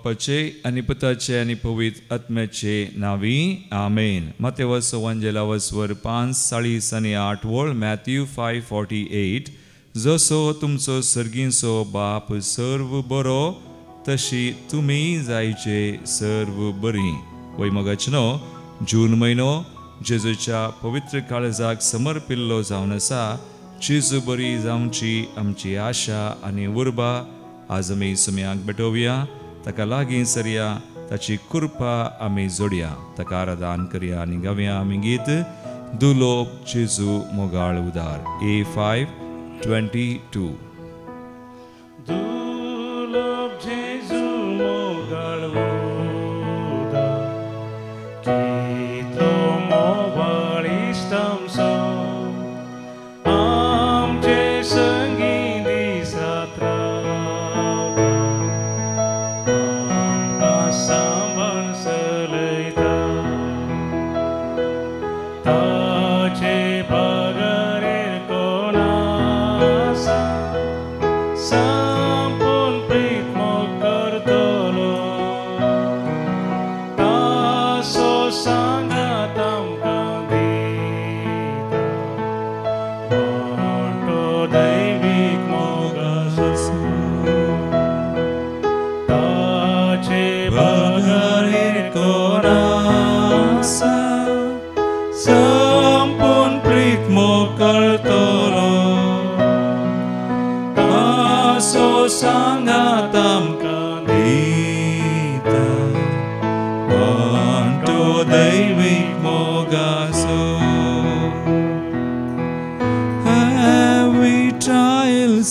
बापाचे आनी पुताचे आनी पवित्र आत्म्याचे नावी आमेन. मत्तेवाचो वंजेलावस्वर 5:40 आनी 8 वळ. मॅथ्यू 5:48. जसो तुमचो सर्गीचो बाप सर्व बरो तशी तुमी जायचे सर्व बरी. वैमगाचनो जून म्हयनो जेजूच्या पवित्र काळजाक समर्पिल्लो जावन आसा. जेजू बरी जावची आमची आशा आनी उर्बा आज आमी सुम्याक भेटोवया. ताका लागीं सरया, ताची कृपा आमी जोडया. ताका आराधन करया आनी गावया आमी गीत दुलोप जेजू मोगाळ उदार. A5:22. दुलोप जेजू मोगाळ उदार कितलो मोगाळ इश्टांचो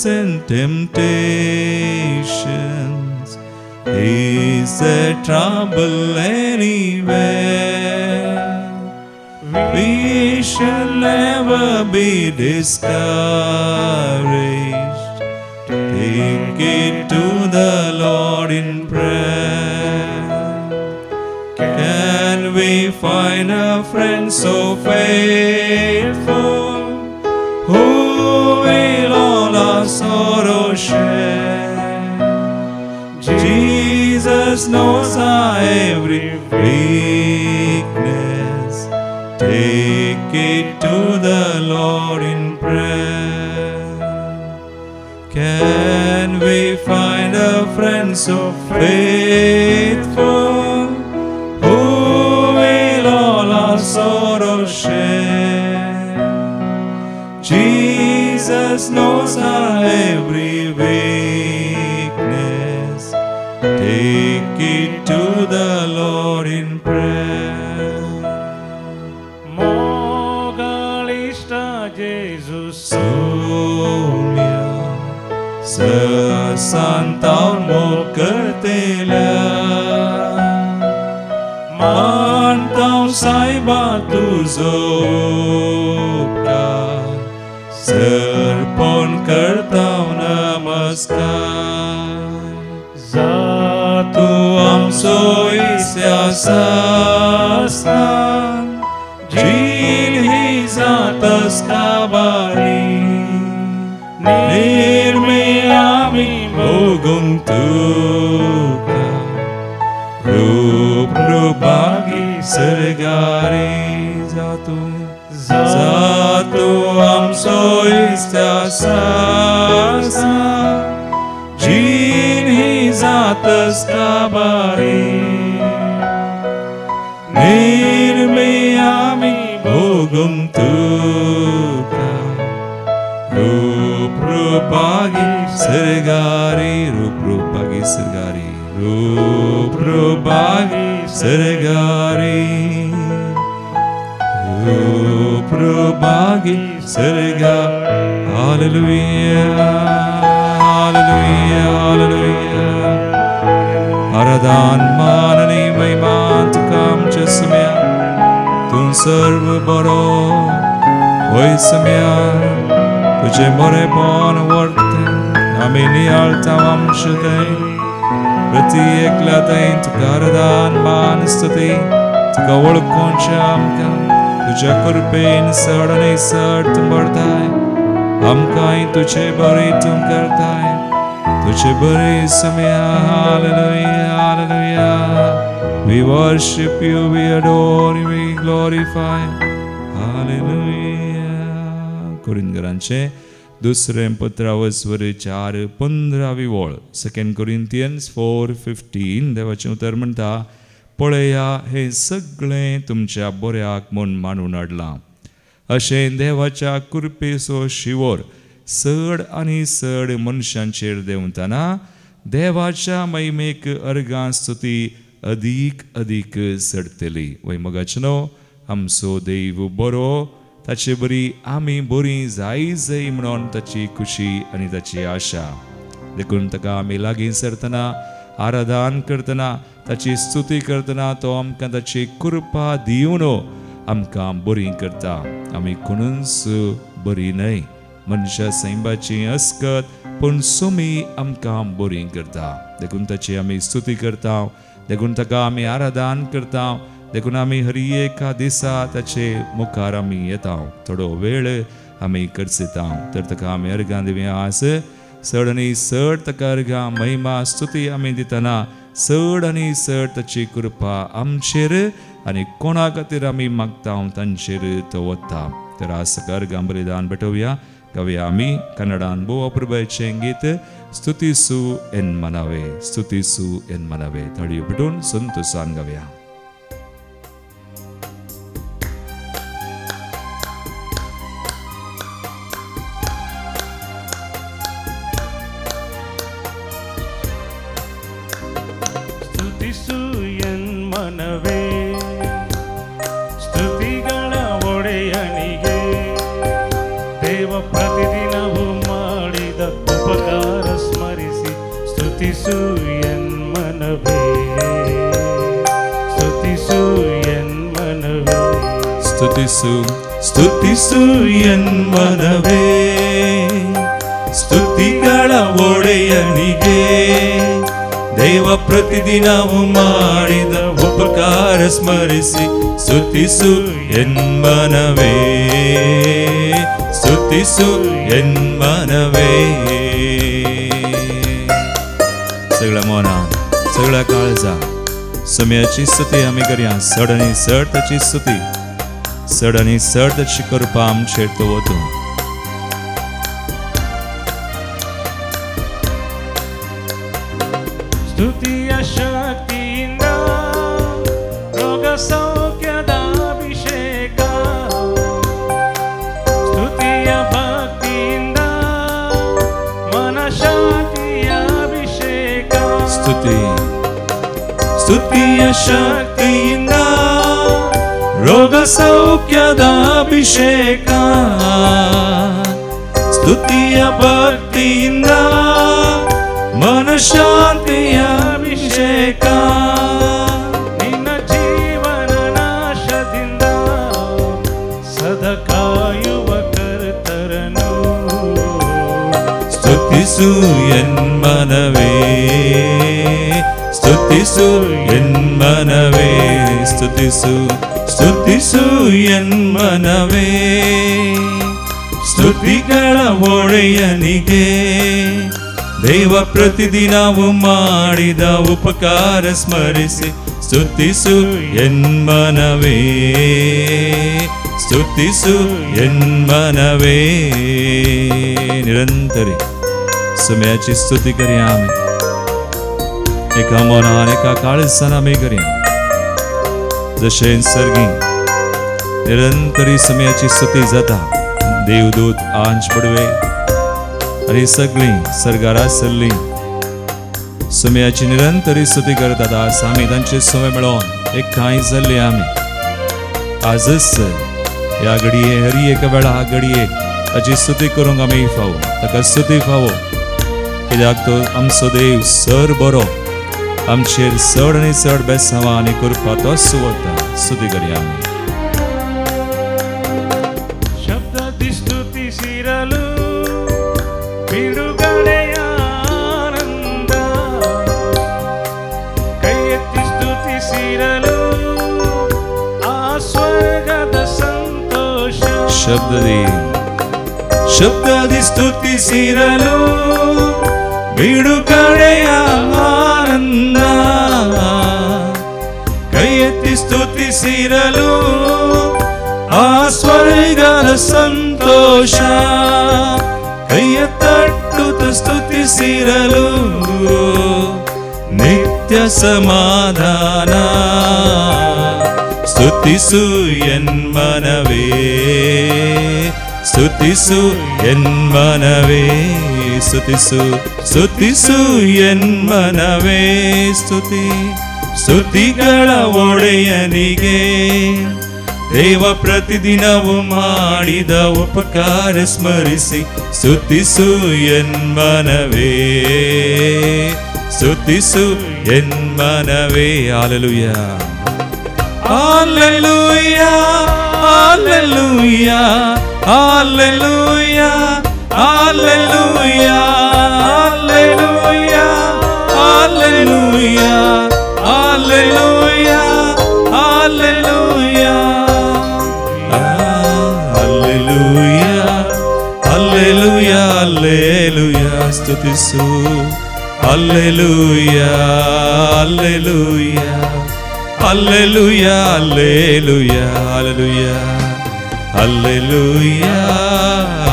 and temptations, is there trouble anywhere? We shall never be discouraged. Take it to the Lord in prayer. Can we find a friend so faithful, who will all our sorrow share? Jesus knows our every weakness. Take it to the Lord in prayer. Can we find a friend so faithful, who will all our sorrow share? Jesus knows our every weakness. Take it to the Lord in prayer. Mogalista Jesus Soumya sa santaun mo kertela mantaun sai batu zopka serpon kertau namaskar. Zatu amso isya sasnan jin hi zatas kabari nirmi ami bogum tuka rup rupagi sergari. Zatu amso isya sasnan jin hi zatas kabari nirmi ami bogum tuka rup rupagi sergari. Rup rupagi sergari. Rup rupagi sergari. Rup rupagi sergari. Hallelujah, hallelujah, hallelujah. Aradan manani महिमान तुकाम चसम्या तुम सर्व बरो होय सम्या तुझे मोरे पण वर्ते आम्ही नियाळता वंशते प्रति एकलाताईन तुका aradan मान स्तुती तुका वळखोनशे आमकां तुझ्या कृपेन चड आनी चड तूं भरताय आमकांय तुझे बरे तूं करताय तुझे बरे सम्या. Hallelujah, hallelujah. We worship you, we adore you, we glorify you. Hallelujah. कोरिंथकरांचे दुसरे पत्रावर 4:15 ओळ. 2 Corinthians 4:15 देवाचे उतर म्हणटा, पळया हे सगळे तुमच्या बऱ्याक म्हूण मानून हाडलां. अशें देवाच्या कृपेचो शिवोर चड आनी चड मनशांचेर देंवतना देवाच्या महिमेक अर्गां स्तुती अदीक अदीक चडतली. वय मोगाचनो आमचो देव बरो, ताचे बरी आमी बरी जाय म्हणून ताची खुशी आनी ताची आशा. देखून ताका आमी लागीं सरतना आराधन करतना ताची स्तुती करतना तो आमकां ताची कृपा दिवन आमकां बरी करता. आमी कोणूच बरी न्हय, मनशां सैबाची अस्कत, पूण सोमी आमकां बरी करता. देखून ताची आमी स्तुती करता, देखून ताका आमी आराधन करता, देखून आमी हर एका दिसा ताचे मुखार आमी येता, थोडो वेळ आमी करसिता. तर ताका आमी अर्गां दिवया. आस चड आनी चड ताका अर्गां महिमा स्तुती आमी दितना चड आनी चड ताची कृपा आमचेर आनी कोणा खातीर आमी मागता तांचेर तो वता. तर आज ताका अर्गां बलिदान भेटोवया. गावया आमी कन्नडान बोवा प्रभुचें गीत स्तुतीसु एन मनवे, स्तुतीसु एन मनवे. तळयो भेटून संतोषान गावया. ಸ್ತುತಿಸು ಎನ್ ಮನವೇ, ಸ್ತುತಿಗಳ ಒಡೆಯನಿಗೆ ದೇವ ಪ್ರತಿದಿನವೂ ಮಾಡಿದ ಉಪಕಾರ ಸ್ಮರಿಸಿ ಸ್ತುತಿಸು ಎನ್ ಮನವೇ, ಸ್ತುತಿಸು ಎನ್ ಮನವೇ. सगळा मौना, सगळा काळजा, समयाची स्तुती आमी करया. चड आनी चड ताची स्तुती, चड आनी चड ताची कृपा आमचेर तो वतू. ಸ್ತುತಿಯ ಶಕ್ತಿಯಿಂದ ರೋಗ ಸೌಖ್ಯದ ಅಭಿಷೇಕ, ಸ್ತುತಿಯ ಭಕ್ತಿಯಿಂದ ಮನ ಶಾಂತಿಯ ಅಭಿಷೇಕ. ಸ್ತುತಿಯ ಶಕ್ತಿಯಿಂದ ರೋಗ ಸೌಖ್ಯದ ಅಭಿಷೇಕ, ಸ್ತುತಿಯ ಭಕ್ತಿಯಿಂದ ಮನ ಶಾಂತಿಯ ಅಭಿಷೇಕ. ನಿನ್ನ ಜೀವನ ನಾಶದಿಂದ ಸದಾ ಕಾಯುವ ಕರ್ತರನು ಸ್ತುತಿಸು ಎನ್ ಮನವೇ, ಸ್ತುತಿಸು ಎನ್ ಮನವೇ, ಸ್ತುತಿಸು ಸ್ತುತಿಸು ಎನ್ ಮನವೇ. ಸ್ತುತಿಗಳ ಒಡೆಯನಿಗೆ ದೇವ ಪ್ರತಿದಿನವೂ ಮಾಡಿದ ಉಪಕಾರ ಸ್ಮರಿಸಿ ಸ್ತುತಿಸು ಎನ್ ಮನವೇ, ಸ್ತುತಿಸು ಎನ್ मनवे. निरंतरी समयाची स्तुती करूया आमी, एका मनान एका काळजान आमी करूया. जशें सर्गी निरंतरी समयाची स्तुती जाता, देवदूत आंच पडवे आनी सगळीं सर्गारा सल्लीं समयाची निरंतरी स्तुती करतात. आज आमी तांचे समय मेळोन एकाय जाल्ले आमी आजच ह्या घडये हरी एका वेळा घडये ताची स्तुती करूंक आमी फावो, ताका स्तुती फावो, कित्याक तो आमचो देव सर बरो, आमचेर चड आनी चड बेसांवां आनी कृपा तो सुवता. स्तुती करूया आमी. ಶಬ್ದದಿ ಸ್ತುತಿಸಿರಲು ಬಿಡುಗಡೆಯ ಆನಂದ, ಕೈ ಎತ್ತಿ ಸ್ತುತಿಸಿರಲು ಆ ಸ್ವರ್ಗದ ಸಂತೋಷ. ಶಬ್ದದಿ ಸ್ತುತಿಸಿರಲು ಬಿಡುಗಡೆಯ ಆನಂದ, ಸ್ತುತಿಸಿರಲು ಆ ಸ್ವರ್ಗದ ಸಂತೋಷ ಕೈಯ ತಟ್ಟುತ್ತ ಸ್ತುತಿಸಿರಲು ನಿತ್ಯ ಸಮಾಧಾನ ಸ್ತುತಿಸು ಎನ್ಮನವೇ ಸ್ತುತಿಸು ಎನ್ಮನವೇ ಸ್ತುತಿಸು ಸ್ತುತಿಸು ಎನ್ಮನವೇ ಸ್ತುತಿ ಸ್ತುತಿಗಳ ಒಡೆಯನಿಗೆ ದೇವ ಪ್ರತಿದಿನವೂ ಮಾಡಿದ ಉಪಕಾರ ಸ್ಮರಿಸಿ ಸ್ತುತಿಸು ಎನ್ಮನವೇ ಸ್ತುತಿಸು ಎನ್ಮನವೇ hallelujah hallelujah hallelujah hallelujah hallelujah hallelujah hallelujah hallelujah hallelujah hallelujah hallelujah hallelujah ಸ್ತುತಿಸು hallelujah hallelujah hallelujah hallelujah hallelujah hallelujah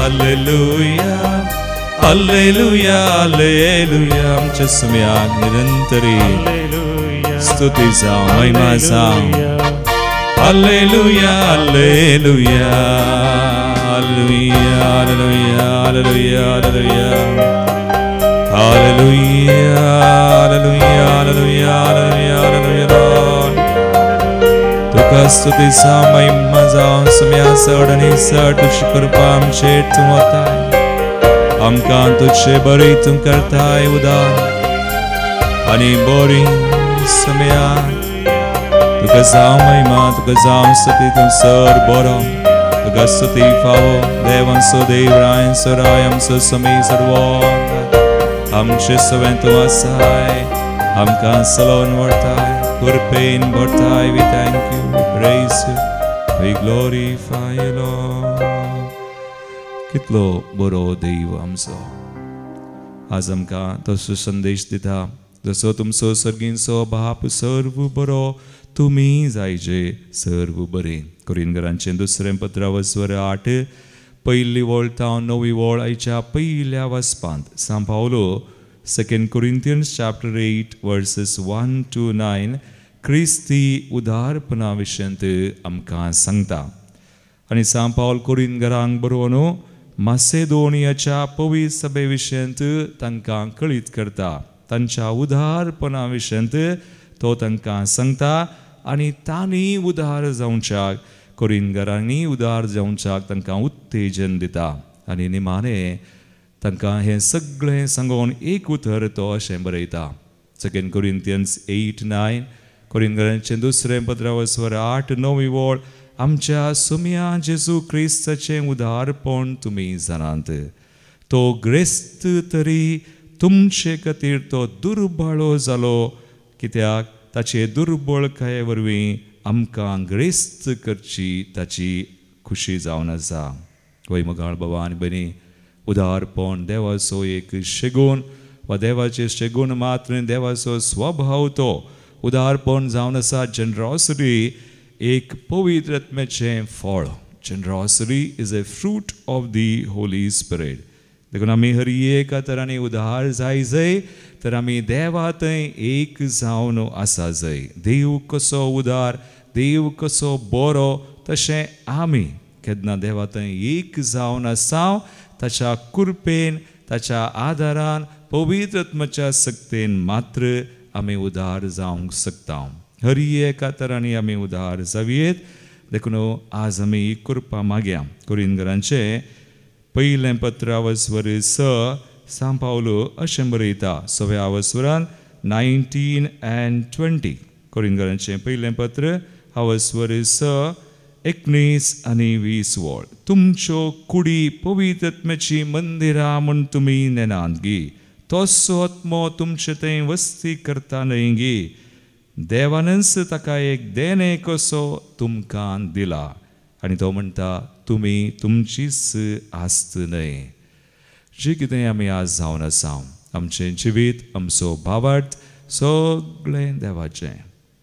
hallelujah hallelujah hallelujah आमच्या समयात निरंतरी स्तुतीचा महिमाचा hallelujah hallelujah hallelujah hallelujah hallelujah hallelujah hallelujah hallelujah hallelujah hallelujah तुका स्तुतीचा महिमाचा समया सडणी सट शुक्रपा आमचे तुमताय आमकां तुझे बरी तुम करताय उदार आणि बोरी समया तुका जाव महिमा तुका जाव स्तुती तू सर बरो तुका स्तुती फावो देवांचो देव रायांचो राय आमचो समय सर्व आमचे सगळें तूं आसाय आमकां सलोन व्हरताय कृपेन भरताय we thank you we praise you we glorify you lord कितलो बरो देव आमचो आज आमकां तसो संदेश दिता जसो तुमचो सर्गींचो बाप सर्व बरो तुमी जायचे सर्व बरें कोरिंथरांचें दुसरें पत्र वर 8 पयली वळ तावन 9वी वळ आयच्या पयल्या वाचपांत San Paulo 2 Corinthians chapter 8 verses 1 to 9 क्रिस्ती उदारपणा विशयंत आमकां सांगता आनी सान पावल कोरिंथरांक बरोवन मासेदोनियाच्या पवित्र सभे विशयंत तांकां कळीत करता तांच्या उदारपणा विशयंत तो तांकां सांगता आनी तांणी उदार जावच्याक कोरिंथरांनी उदार जावच्याक तांकां उत्तेजन दिता आनी निमाणे तांकां हें सगळें सांगून एक उतर तो अशें बरयता 2 Corinthians 8:9 कोरिंथरांचें दुसरें पत्र 8-9वी वळ आमच्या सुम्या जेजू क्रिस्ताचें उदारपण तुमी जाणात तो ग्रेस्त तरी तुमचे खातीर तो दुर्बळो जालो कित्याक ताचे दुर्बळकाये वरवीं आमकां ग्रेस्त करची ताची खुशी जावन आसा वय मोगाळ बाबा आनी भयणी उदारपण देवाचो एक शेगून वा देवाचे शेगून मात्र देवाचो स्वभाव तो उदारपण जावन आसा जनरॉसिटी एक पवित्र आत्म्याचें फळ generosity is a fruit of the holy spirit देखून आमी हर एका तरांनी उदार जाय तर आमी देवा थंय एक जावन आसा जाय देव कसो उदार देव कसो बरो तशें आमी केन्ना देवा थंय एक जावन आसाव ताच्या कृपेन ताच्या आदारान पवित्र आत्म्याच्या सक्तेन मात्र आमी उदार जावंक शकता हर एका तरांनी आमी उदार जावयेत देखून आज आमी ही कृपा मागया कोरिंथरांचें पयलें पत्र 6 सान पावलो अशें बरयता 6व्या वचरान 19 and 20 कोरिंथरांचें पयलें पत्र 6 19 आनी 20 वळ तुमच्यो कुडी पवित्र आत्म्याची मंदिरां म्हूण तुमी नेनात गी तोच आत्मो तुमचे थंय वस्ती करता न्हय गी देवानच ताका एक देणे कसो तुमकां दिला आनी तो म्हणटा तुमी तुमचीच आस्त न्हय जे कितें आमी आज जावन आसा आमचें जिवीत आमचो भावार्थ सगळें देवाचें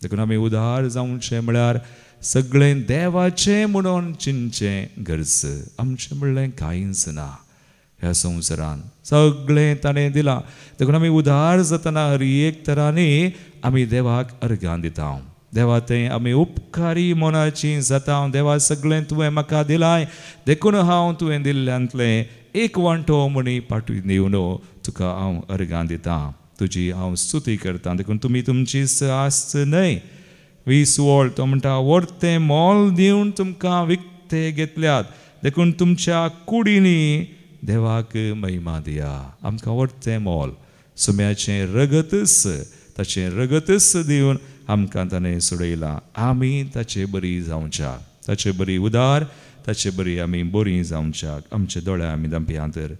देखून आमी उदार जावचें म्हळ्यार सगळें देवाचें म्हणून चिंतचें गरज. आमचें म्हणलें कांयच ना ह्या संवसारान, सगळें ताणें दिलां. देखून आमी उदार जातना हर एक तरांनी आमी देवाक अर्गां दिता. देवा तें आमी उपकारी मनाचीं जाता. देवा सगळें तुवें म्हाका दिलां, देखून हांव तुवें दिल्ल्यांतलें एक वांटो मणी पाटूय दिवन तुका हांव अर्गां दितां, तुजी हांव स्तुती करतां. देखून तुमी तुमची आस्त न्हय, 20 वोळ तो म्हणटा व्हरतें मोल दिवन तुमकां विकते घेतल्यात. देखून तुमच्या कुडींनी देवाक महिमा दिया. आमकां व्हरतें मोल सुम्याचें रगतच, ताचें रगतच दिवन आमकां ताणें सोडयलां. आमी ताचे बरी जावच्याक, ताचे बरी उदार, ताचे बरी आमी बरीं जावच्याक आमचे दोळे आमी धांपया. तर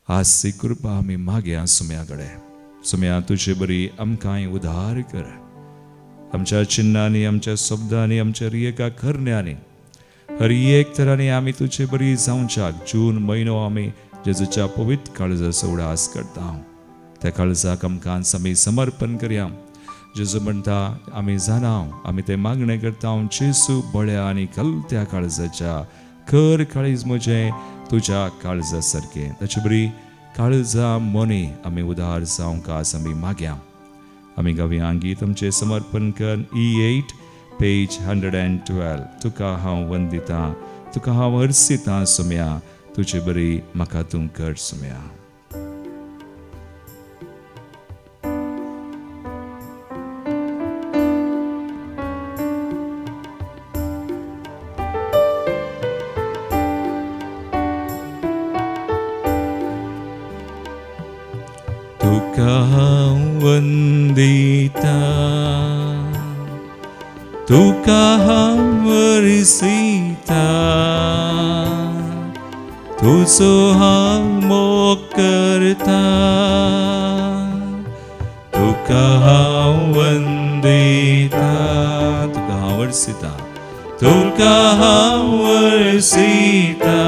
आसी कृपा आमी मागया सुम्या कडेन. सुम्या तुजे बरी आमकांय उदार कर. आमच्या चिन्नांनी, आमच्या शब्दांनी, आमच्या रियेका करण्यांनी हर एक तरांनी आमी तुजे बरी जावच्याक जून म्हयनो आमी जेजूच्या पवित्र काळजाचो उडास करता. त्या काळजाक आमकां आमी समर्पण करया. जेजू म्हणटा आमी जाणाव, आमी तें मागणें करता, जेजू बळ्या आनी कलत्या काळजाच्या कर काळीज म्हजें तुज्या काळजा सारकें. ताची बरी काळजा मनी आमी उदार जावंक आज आमी मागया. आमी गावया गीत आमचें समर्पण कर. E8 page 112. तुका हांव वंदितां, तुका हांव हरसितां सुम्या, तुजी बरी म्हाका तूं कर सुम्या. वंदिता तुका हांव हरसिता, तुजो हांव मोग करता. तुका हांव वंदिता, तुका हांव हरसिता, तुका हांव हरसिता,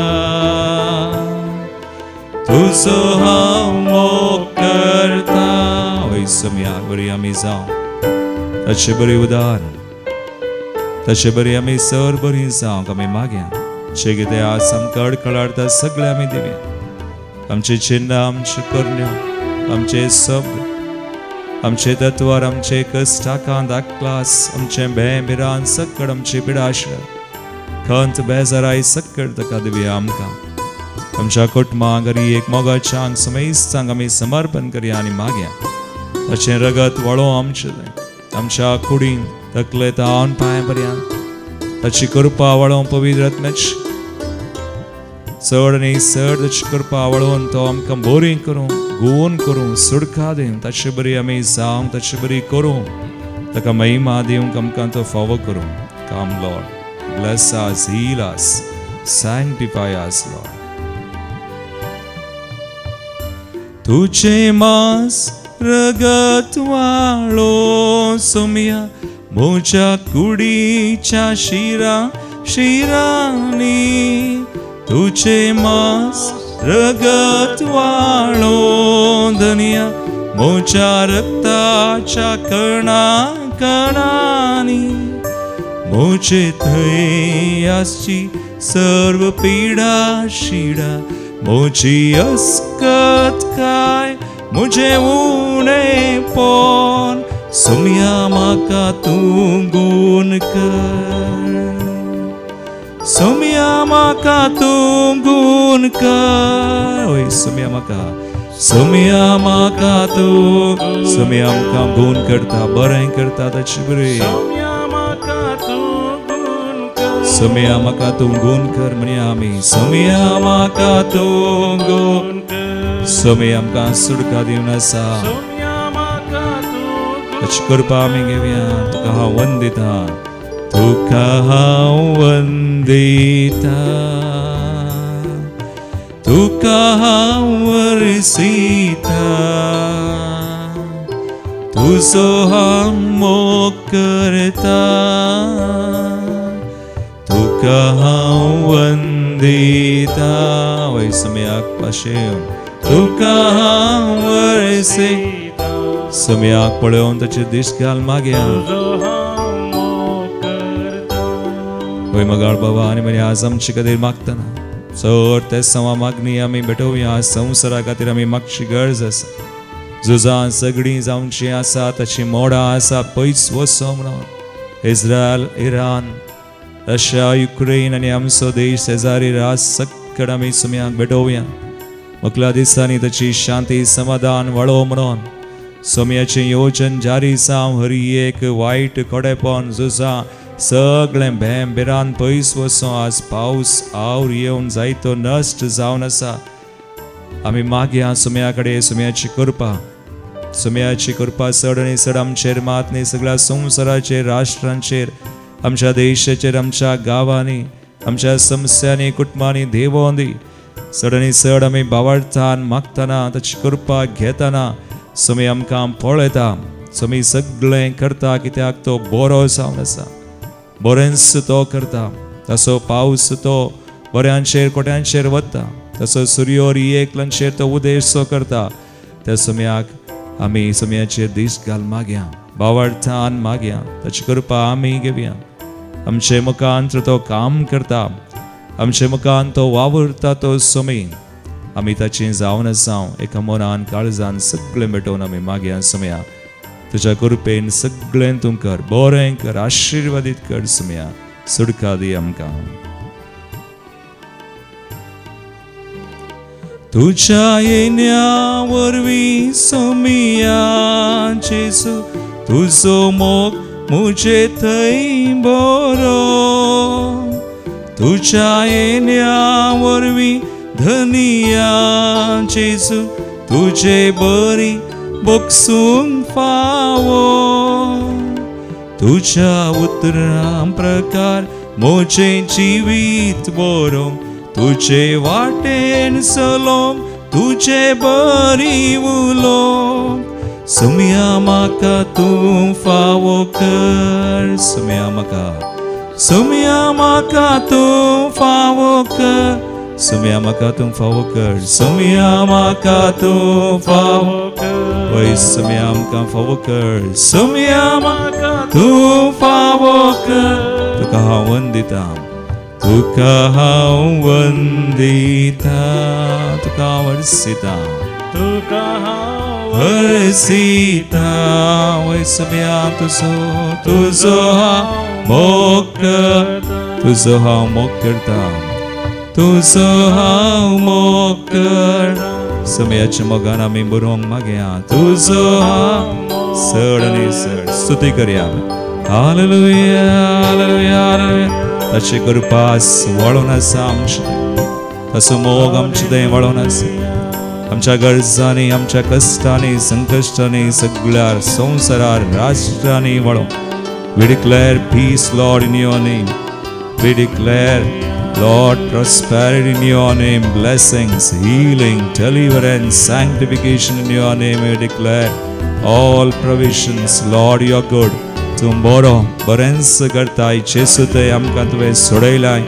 तुजो हांव मोग करता. वय सुम्या बरी आमी जावं, ताचे बरी उदार, ताचे बरी आमी सर बरी जावंक आमी मागया. जे कितें आज आमकां अडखळाडटा सगळें आमी दिवया. आमचे चिन्ह, आमचे करण्यो, आमचे शब्द, आमचे तत्वार, आमचे कश्टाकां दाखलास, आमचे बेमिरान सकड, आमची पिडाशय, खंत बेजाराय सकड ताका दिवया. आमकां आमच्या कुटुंबाक घरी एक मोगाच्या समेस्तांक आमी समर्पण करया आनी मागया. ताचें रगत वळो आमचें आमच्या कुडीन तकले तावन पांय पर्यंत. ताची कृपा वळो पवित्र आत्म्याची चड आनी चड ताची कृपा वळोवन तो आमकां बरी करूं, गोवन करूं, सुडका दिवन ताचे बरी आमी जावंक, ताची बरी करूं, ताका महिमा दिवंक आमकां तो फावो करूं. Come Lord, bless us, heal us, sanctify us Lord. तुझे मांस रगत वाळो सुम्या म्हज्या कुडीच्या शिरांनी. तुझे मांस रगत वाळो धनिया म्हज्या रक्ताच्या कणांनी. म्हजे थंय आसची सर्व पिडा शिडा, म्हजी अस्कत काय म्हजें उणेपण सुम्या म्हाका तूं गूण कर. सुम्या म्हाका तूं गूण कर. ओय सुम्या म्हाका, सुम्या म्हाका तूं, सुम्या आमकां गूण करता, बरें करता ताची बरी. सुम्या म्हाका तूं गूण कर म्हणया आमी. सुम्या म्हाका तूं गूण कर. सुम्या आमकां सुडका दिवन आसा, ताची कृपा आमी घेवया. तुका हांव वंदिता, तुका हांव वंदिता, तुका हांव हरसिता, तुजो हांव मोग करता. तुका हांव वंदिता. वय सुम्याक पाशें तुका हांव हरसिता. सुम्याक पळोवन ताचे दिश्ट घाल मागया तुजो हांव मोग करता. होय मगाळ बाबा आनी म्हणे आज आमचे खातीर मागतना चड ते सवा मागणी आमी भेटोवया. संवसारा खातीर आमी मागची गरज आसा. झुजां सगळीं जावची आसा ताची मोडां आसा पयस वचो म्हणून. इस्रायल, इराण, रशिया, युक्रेन आनी आमचो देश शेजारी राज सकट आमी सुम्याक भेटोवया. मुखल्या दिसांनी ताची शांती समाधान वळो म्हणून सुम्याचें येवचन जारी जावं. हरी एक वायट कोडेपण झुजां सगळें भेम बिरान पयस वचो. आज पावस आवड येवन जायतो नश्ट जावन आसा. आमी मागया सुम्या कडेन सुम्याची कृपा. सुम्याची कृपा चड आनी चड आमचेर मात न्ही सगळ्या संवसाराचेर, राष्ट्रांचेर, आमच्या देशाचेर, आमच्या गांवांनी, आमच्या समस्यांनी, कुटुंबांनी देवो दी. चड आनी चड आमी बावळटान मागतना ताची कृपा घेतना सुमी आमकां पळयता. सुमी सगळें करता कित्याक तो बरो जावन आसा. बरेंच तो करता. तसो पावस तो बऱ्यांचेर कोट्यांचेर वता. तसो सूर्य एकलांचेर तो उदेसो करता. त्या सुम्याक आमी सुम्याचेर दिश्ट घाल मागया. बावळटान मागया. ताची कृपा आमी घेवया. आमचे मुखांत तो काम करता. आमचे मुखांत तो वावुरता तो सुमी. आमी ताची जावन जावं एका मनान काळजान सगळें भेटोवन आमी मागया. सुम्या तुज्या कृपेन सगळें तूं कर. बरें कर. आशिर्वादीत कर सुम्या. सुडका दी आमकां. तुझ्या येण्या वरवीं सुमिया जेजू तुजो मोग मुझे थंय बरो. तुझ्या येण्या वरवीं धनिया जेजू तुझे बरी बोगसूंक फावो. तुझ्या उतरां प्रकार मोचें जिवीत बरो. तुझे वाटेन चलोंक तुझे बरी उलोवंक. सुम्या म्हाका तूं फावो कर. सुम्या म्हाका तूं फावो कर. सुम्या म्हाका तूं फावो कर. सुम्या म्हाका तूं फावो कर. वय सुम्या आमकां फावो कर. सुम्या म्हाका तूं फावो कर. तुका हांव वंदिता. तुका हांव वंदिता. तुका वर्सिता. तुका हांव वर्सिता. वय सुम्या तुजो हांव मोग करता. तुजो हांव मोग करता. तुजो हांव मोग करता. सुम्याच्या मोगान आमी बरोवंक मागया. तुजो हांव चड आनी चड स्तुती करया. Hallelujah hallelujah hallelujah. ताची कृपा वळून आसा आमचे. ताचो मोग आमचे थंय वळून आसा. आमच्या गरजांनी, आमच्या कश्टांनी, संकश्टांनी, सगळ्या संवसारार, राष्ट्रांनी वळो. We declare peace, Lord, in your name. We declare, Lord, prosperity in your name, blessings, healing, deliverance, sanctification in your name. We declare all provisions, Lord, you are good. तूं बरो बरेंच करताय. जेजू थंय आमकां तुवें सोडयलाय.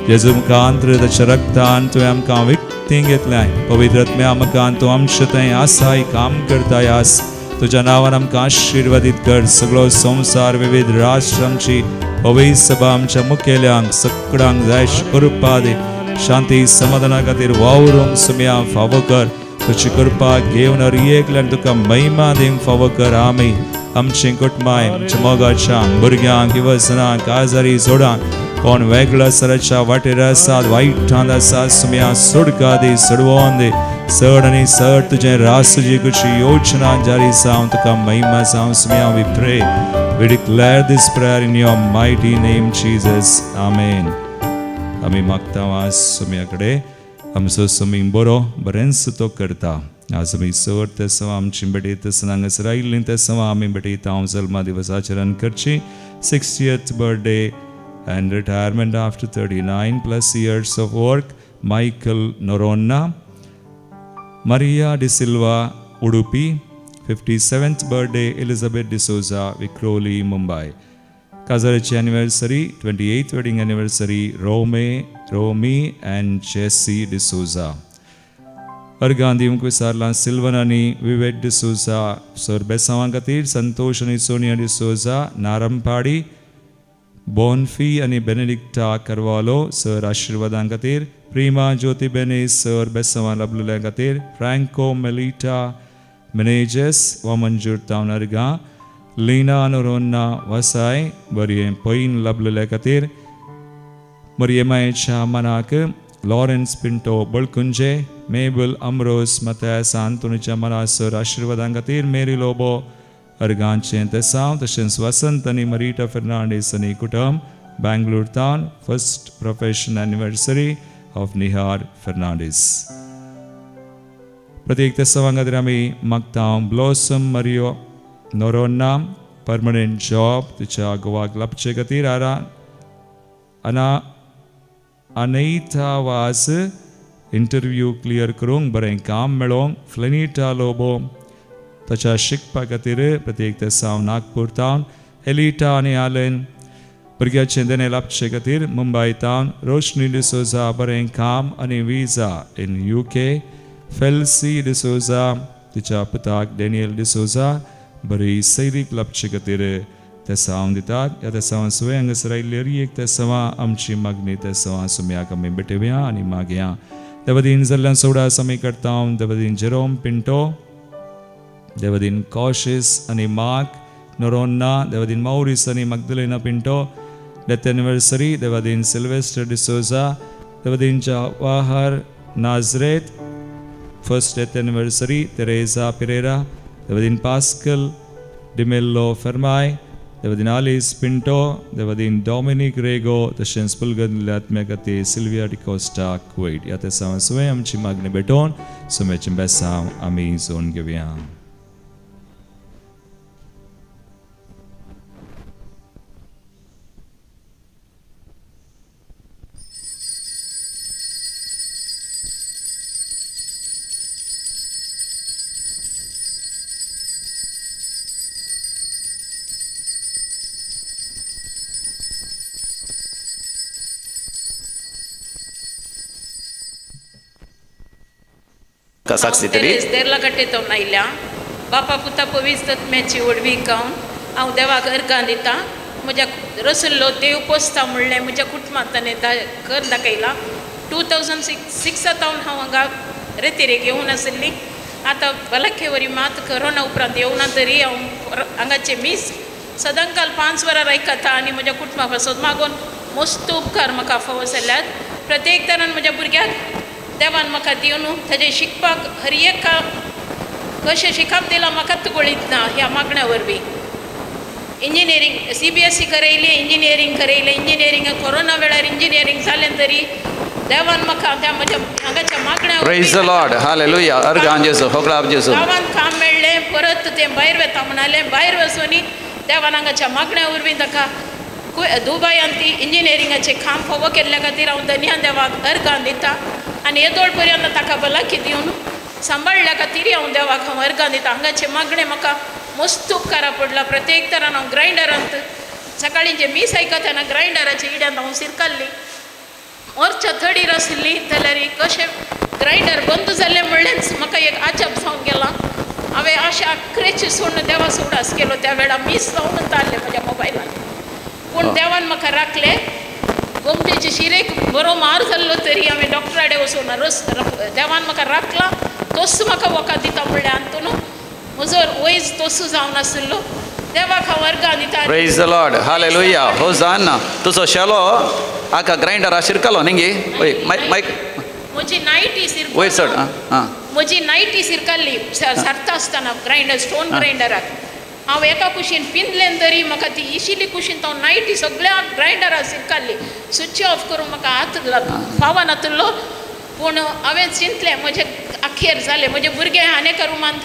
जेजू मुखांत ताच्या रक्तान तुवें आमकां विकतें घेतलाय. पवित्र आत्म्या मुखांत तूं आमचे थंय आसाय, काम करताय. आस तुज्या नांवान आमकां आशिर्वादीत कर. सगळो संवसार, विविध राष्ट्र, आमची पवित्र सभा, आमच्या मुखेल्यांक सगळ्यांक जाय कृपा दे. शांती समाधाना खातीर वावरूंक सुम्या फावो कर. तुजी कृपा घेवन एकल्यान तुका महिमा दिवंक फावो कर. आमी आमची कुटुंबाय, आमच्या मोगाच्या भुरग्यांक, युवजनांक, आजारी जोडांक, कोण वेगळ्या सराच्या वाटेर आसात, वायटांत आसात, सुम्या सुडका दी, सोडवोन दी. चड आनी चड तुजें रासुजी कुची योजना जारी जावं. तुका महिमा जावं सुम्या. We pray, we declare this prayer in your mighty name Jesus. Amen. आमी मागता आज सुम्या कडेन. आमचो सुमी बरो बरेंच तो करता. आज आमी चड तेसो आमची भेटयत आसतना हांगासर आयिल्लीं तेसो आमी भेटयता. हांव जल्मा दिवसाचरण करची. 60th birthday and retirement after 39+ years of work, Michael Noronna. Maria De Silva, Udupi. 57th birthday, Elizabeth D'Souza, Vikhroli, Mumbai. Kazarachi anniversary, 28th wedding anniversary, Romy and Jesse D'Souza. अर्गां दिवंक विसारला सिल्वन आनी विवेक डिसोजा सर बेसांवां खातीर संतोष आनी सोनिया डिसोजा नारंपाडी बोनफी आनी बेनेडिक्टा करवालो सर आशिर्वादां खातीर प्रिमा ज्योति बेने sir बेसांवां लाभलेल्या खातीर Franco Melitta Menezes Vamanjoor तावन अर्गां Leena नोरोन्ना वसाय बरये पैन लाभलेल्या खातीर मरियमायेच्या मनाक लॉरेन्स पिंटो बळकुंजे मेबल अमरोस मथायस आंतोनीच्या मनासर आशिर्वादां खातीर मेरी लोबो अर्गांचें तेसांव तशेंच वसंत आनी मरिटा फर्नांडीस आनी कुटुंब बँगलोर तावन first profession anniversary of Nihar Fernandes. प्रत्येक तेसावां खातीर आमी मागतां ब्लॉसम मरियो नोरोन्ना परमनंट जॉब तिच्या गोवाक लाभचे खातीर अनैथा वास इंटरव्यू क्लियर करूंक बरें काम मेळोंक फ्लेनिटा लोबो ताच्या शिकपा खातीर प्रत्येक तेसांव नागपूर तावन एलिटा आनी आलेन भुरग्याचें देणे लाभचे खातीर मुंबय तावन रोशनी डिसोजा बरें काम आनी विजा इन UK फेल्सी डिसोजा तिच्या पुताक डेनियल डिसोजा बरी सैरीक लाभचे खातीर तेसांव दितात. ह्या तेसांवा सुवे हांगासर आयिल्ली एक तेसांवां आमची मागणी तेसांवां सुम्याक आमी भेटवया आनी मागया. देवदीन जाल्ल्यान सोडा आमी करता देवदीन जेरोम पिंटो देवदीन कॉशिस आनी मार्क नोरोन्ना देवदीन मौरिस आनी मगदलेना पिंटो डेथ एनिवर्सरी देवदीन सिल्वेस्टर डिसोजा देवदीन Jawahar Nazareth first death anniversary Tereza Pereira देवदीन पास्कल डिमेल्लो फर्माय देवदीन आलिस पिंटो देवदीन डॉमिनिक रेगो तशेंच पुलगल्ल्या आत्म्या खातीर सिल्विया डिकोस्टा कुवेट. ह्या तेसांवा सुवे आमची मागणी भेटोवन सुमेचें बेसांव आमी जोन घेवया. देरला कट्टे नायल्या बापा पुता पवित्र तत्म्याची वडवी खावन हांव देवाक अर्गां दितां. म्हज्या रसुल्लो देव पोसता म्हणलें म्हज्या कुटुंबांत ताणें कर दाखयला. 2006 हांव हांगा रेतीरेक येवून आशिल्ली. आतां भलाखे वरी मात कोरोना उपरांत येवना तरी हांव हांगाचे मीस सदांकाल 5 वरां रायकता आनी म्हज्या कुटुंबा पासून मागून मस्त उपकार म्हाका फावो जाल्यात. प्रत्येक तरान म्हज्या भुरग्याक देवान म्हाका दिवन ताजे शिकपाक हर एक कशें शिकप दिलां म्हाका तुगळीत ना. ह्या मागण्या वरवीं इंजिनियरींग CBSE करयली इंजिनियरींग कोरोना वेळार इंजिनियरींग जालें तरी देवान म्हाका त्या म्हज्या हांगाच्या मागण्या प्रेज द लॉर्ड हालेलुया अर्गां जेसू होकळाप जेसू गांवांत काम मेळ्ळें परत तें भायर वेता म्हणालें भायर वचून देवान हांगाच्या मागण्या वरवीं ताका दुबयान ती इंजिनियरिंगाचें काम फावो केल्ल्या खातीर हांव धन्य देवाक अर्गां दितां. आनी येदोळ पर्यंत ताका भलायकी दिवन सांबाळल्या खातीर हांव देवाक हांव अर्गां दितां. हांगाचे मागणे म्हाका मस्त उपकारा पडला. प्रत्येक तरान हांव ग्रांयडरांत सकाळीं जे मीस आयकतना ग्रांयडराच्या इड्यांत हांव सिरकल्ली ओरच्या थडीर आशिल्ली जाल्यार कशें ग्रांयडर बंद जालें म्हणलेंच म्हाका एक आजब जावन गेलां. हांवें अशें आख्रेची सोडून देवा सोडास केलो. त्या वेळार मीस जावनूच जाल्लें म्हज्या मोबायलान. पूण देवान म्हाका राखलें. गोमटेची शिरेक बरो मार जाल्लो तरी हांवें डॉक्टराडे वचून देवान म्हाका राखला. तोच म्हाका वखद दिता म्हणलें आंतून म्हजो वयस तोसू जावन नाशिल्लो. देवाक हांव अर्गां दिता. Praise the lord hallelujah hosanna. तुजो शेलो आका ग्रांयडरा शिरकलो न्ही मायक म्हजी नायटी वयर चड म्हजी नायटी सिरकल्ली सरता आसतना ग्रांयडर स्टोन ग्रांयडराक हांव एका कुशीन पिंजलें तरी म्हाका ती इशिल्ली कुशीन हांव नायटी सगळ्या ग्रांयडराक सिरकल्ली. स्विच ऑफ करूंक म्हाका हात फावा नातलो. पूण हांवें चिंतलें म्हजें अखेर जालें. म्हजे भुरगे आनेका रुमांत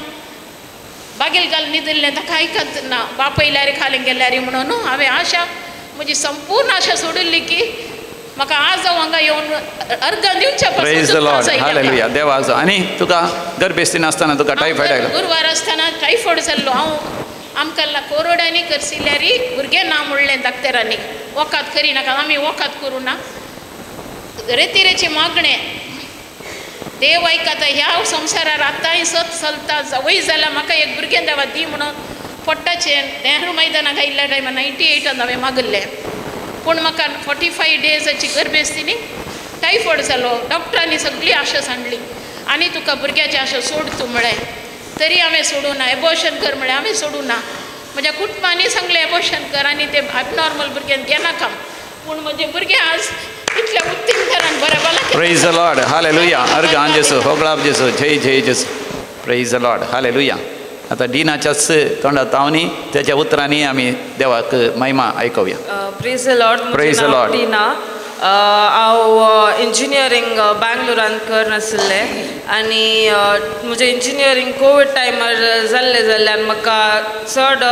बागेल घालून न्हिदिल्लें ताका आयकत ना. बाप येयल्यार खालें गेल्यार म्हणून हांवें आशा म्हजी संपूर्ण आशा सोडिल्ली की म्हाका आज हांव हांगा येवन अर्गां दिवच्या प्रेज द लॉर्ड हालेलुया देवाचो. आनी तुका गर्भेस्तीन आसतना तुका टायफॉयड आयलो. गुरुवार आसतना टायफॉयड जाल्लो. हांव आमकां कोरोडांनी करसिल्यारी भुरगें ना म्हणलें डाक्टरांनी. वखद करिनाका आमी वखद करूं ना. रेतीरेचे मागणे देव आयकता ह्या संवसारार आतांय सत चलता जवय जाल्यार म्हाका एक भुरगें देवा दी म्हणून पट्टाचें नेहरू मैदानाक आयिल्ल्या टायमार 98 हांवें मागल्लें पूण म्हाका 45 डेजाची गर्भेस्तीनी टायफॉयड जालो डॉक्टरांनी सगळी आशा सांडली आनी तुका भुरग्याची आशा सोड तूं म्हळें तरी हांवें सोडूं ना एबॉर्शन कर म्हळें हांवें सोडूं ना म्हज्या कुटुंबांनी सांगलें एबॉर्शन कर आनी ते एबनॉर्मल भुरग्यांक घेनाका पूण म्हजे भुरगें आज इतल्या उत्तीर्ण तरान बरें भला प्रेज द लॉर्ड हालेलुया अर्गान जेसू होगळाप जेसू जय जय जेसू प्रेज द लॉर्ड हालेलुया आता डिनाच्याच तोंडात तावनी त्याच्या उतरांनी आमी देवाक महिमा आयकूया praise the lord praise the lord Dina हांव इंजिनियरींग बँगलोरान करनासलें आनी म्हजें इंजिनियरींग कोवीड टायमार जाल्लें जाल्यार म्हाका चड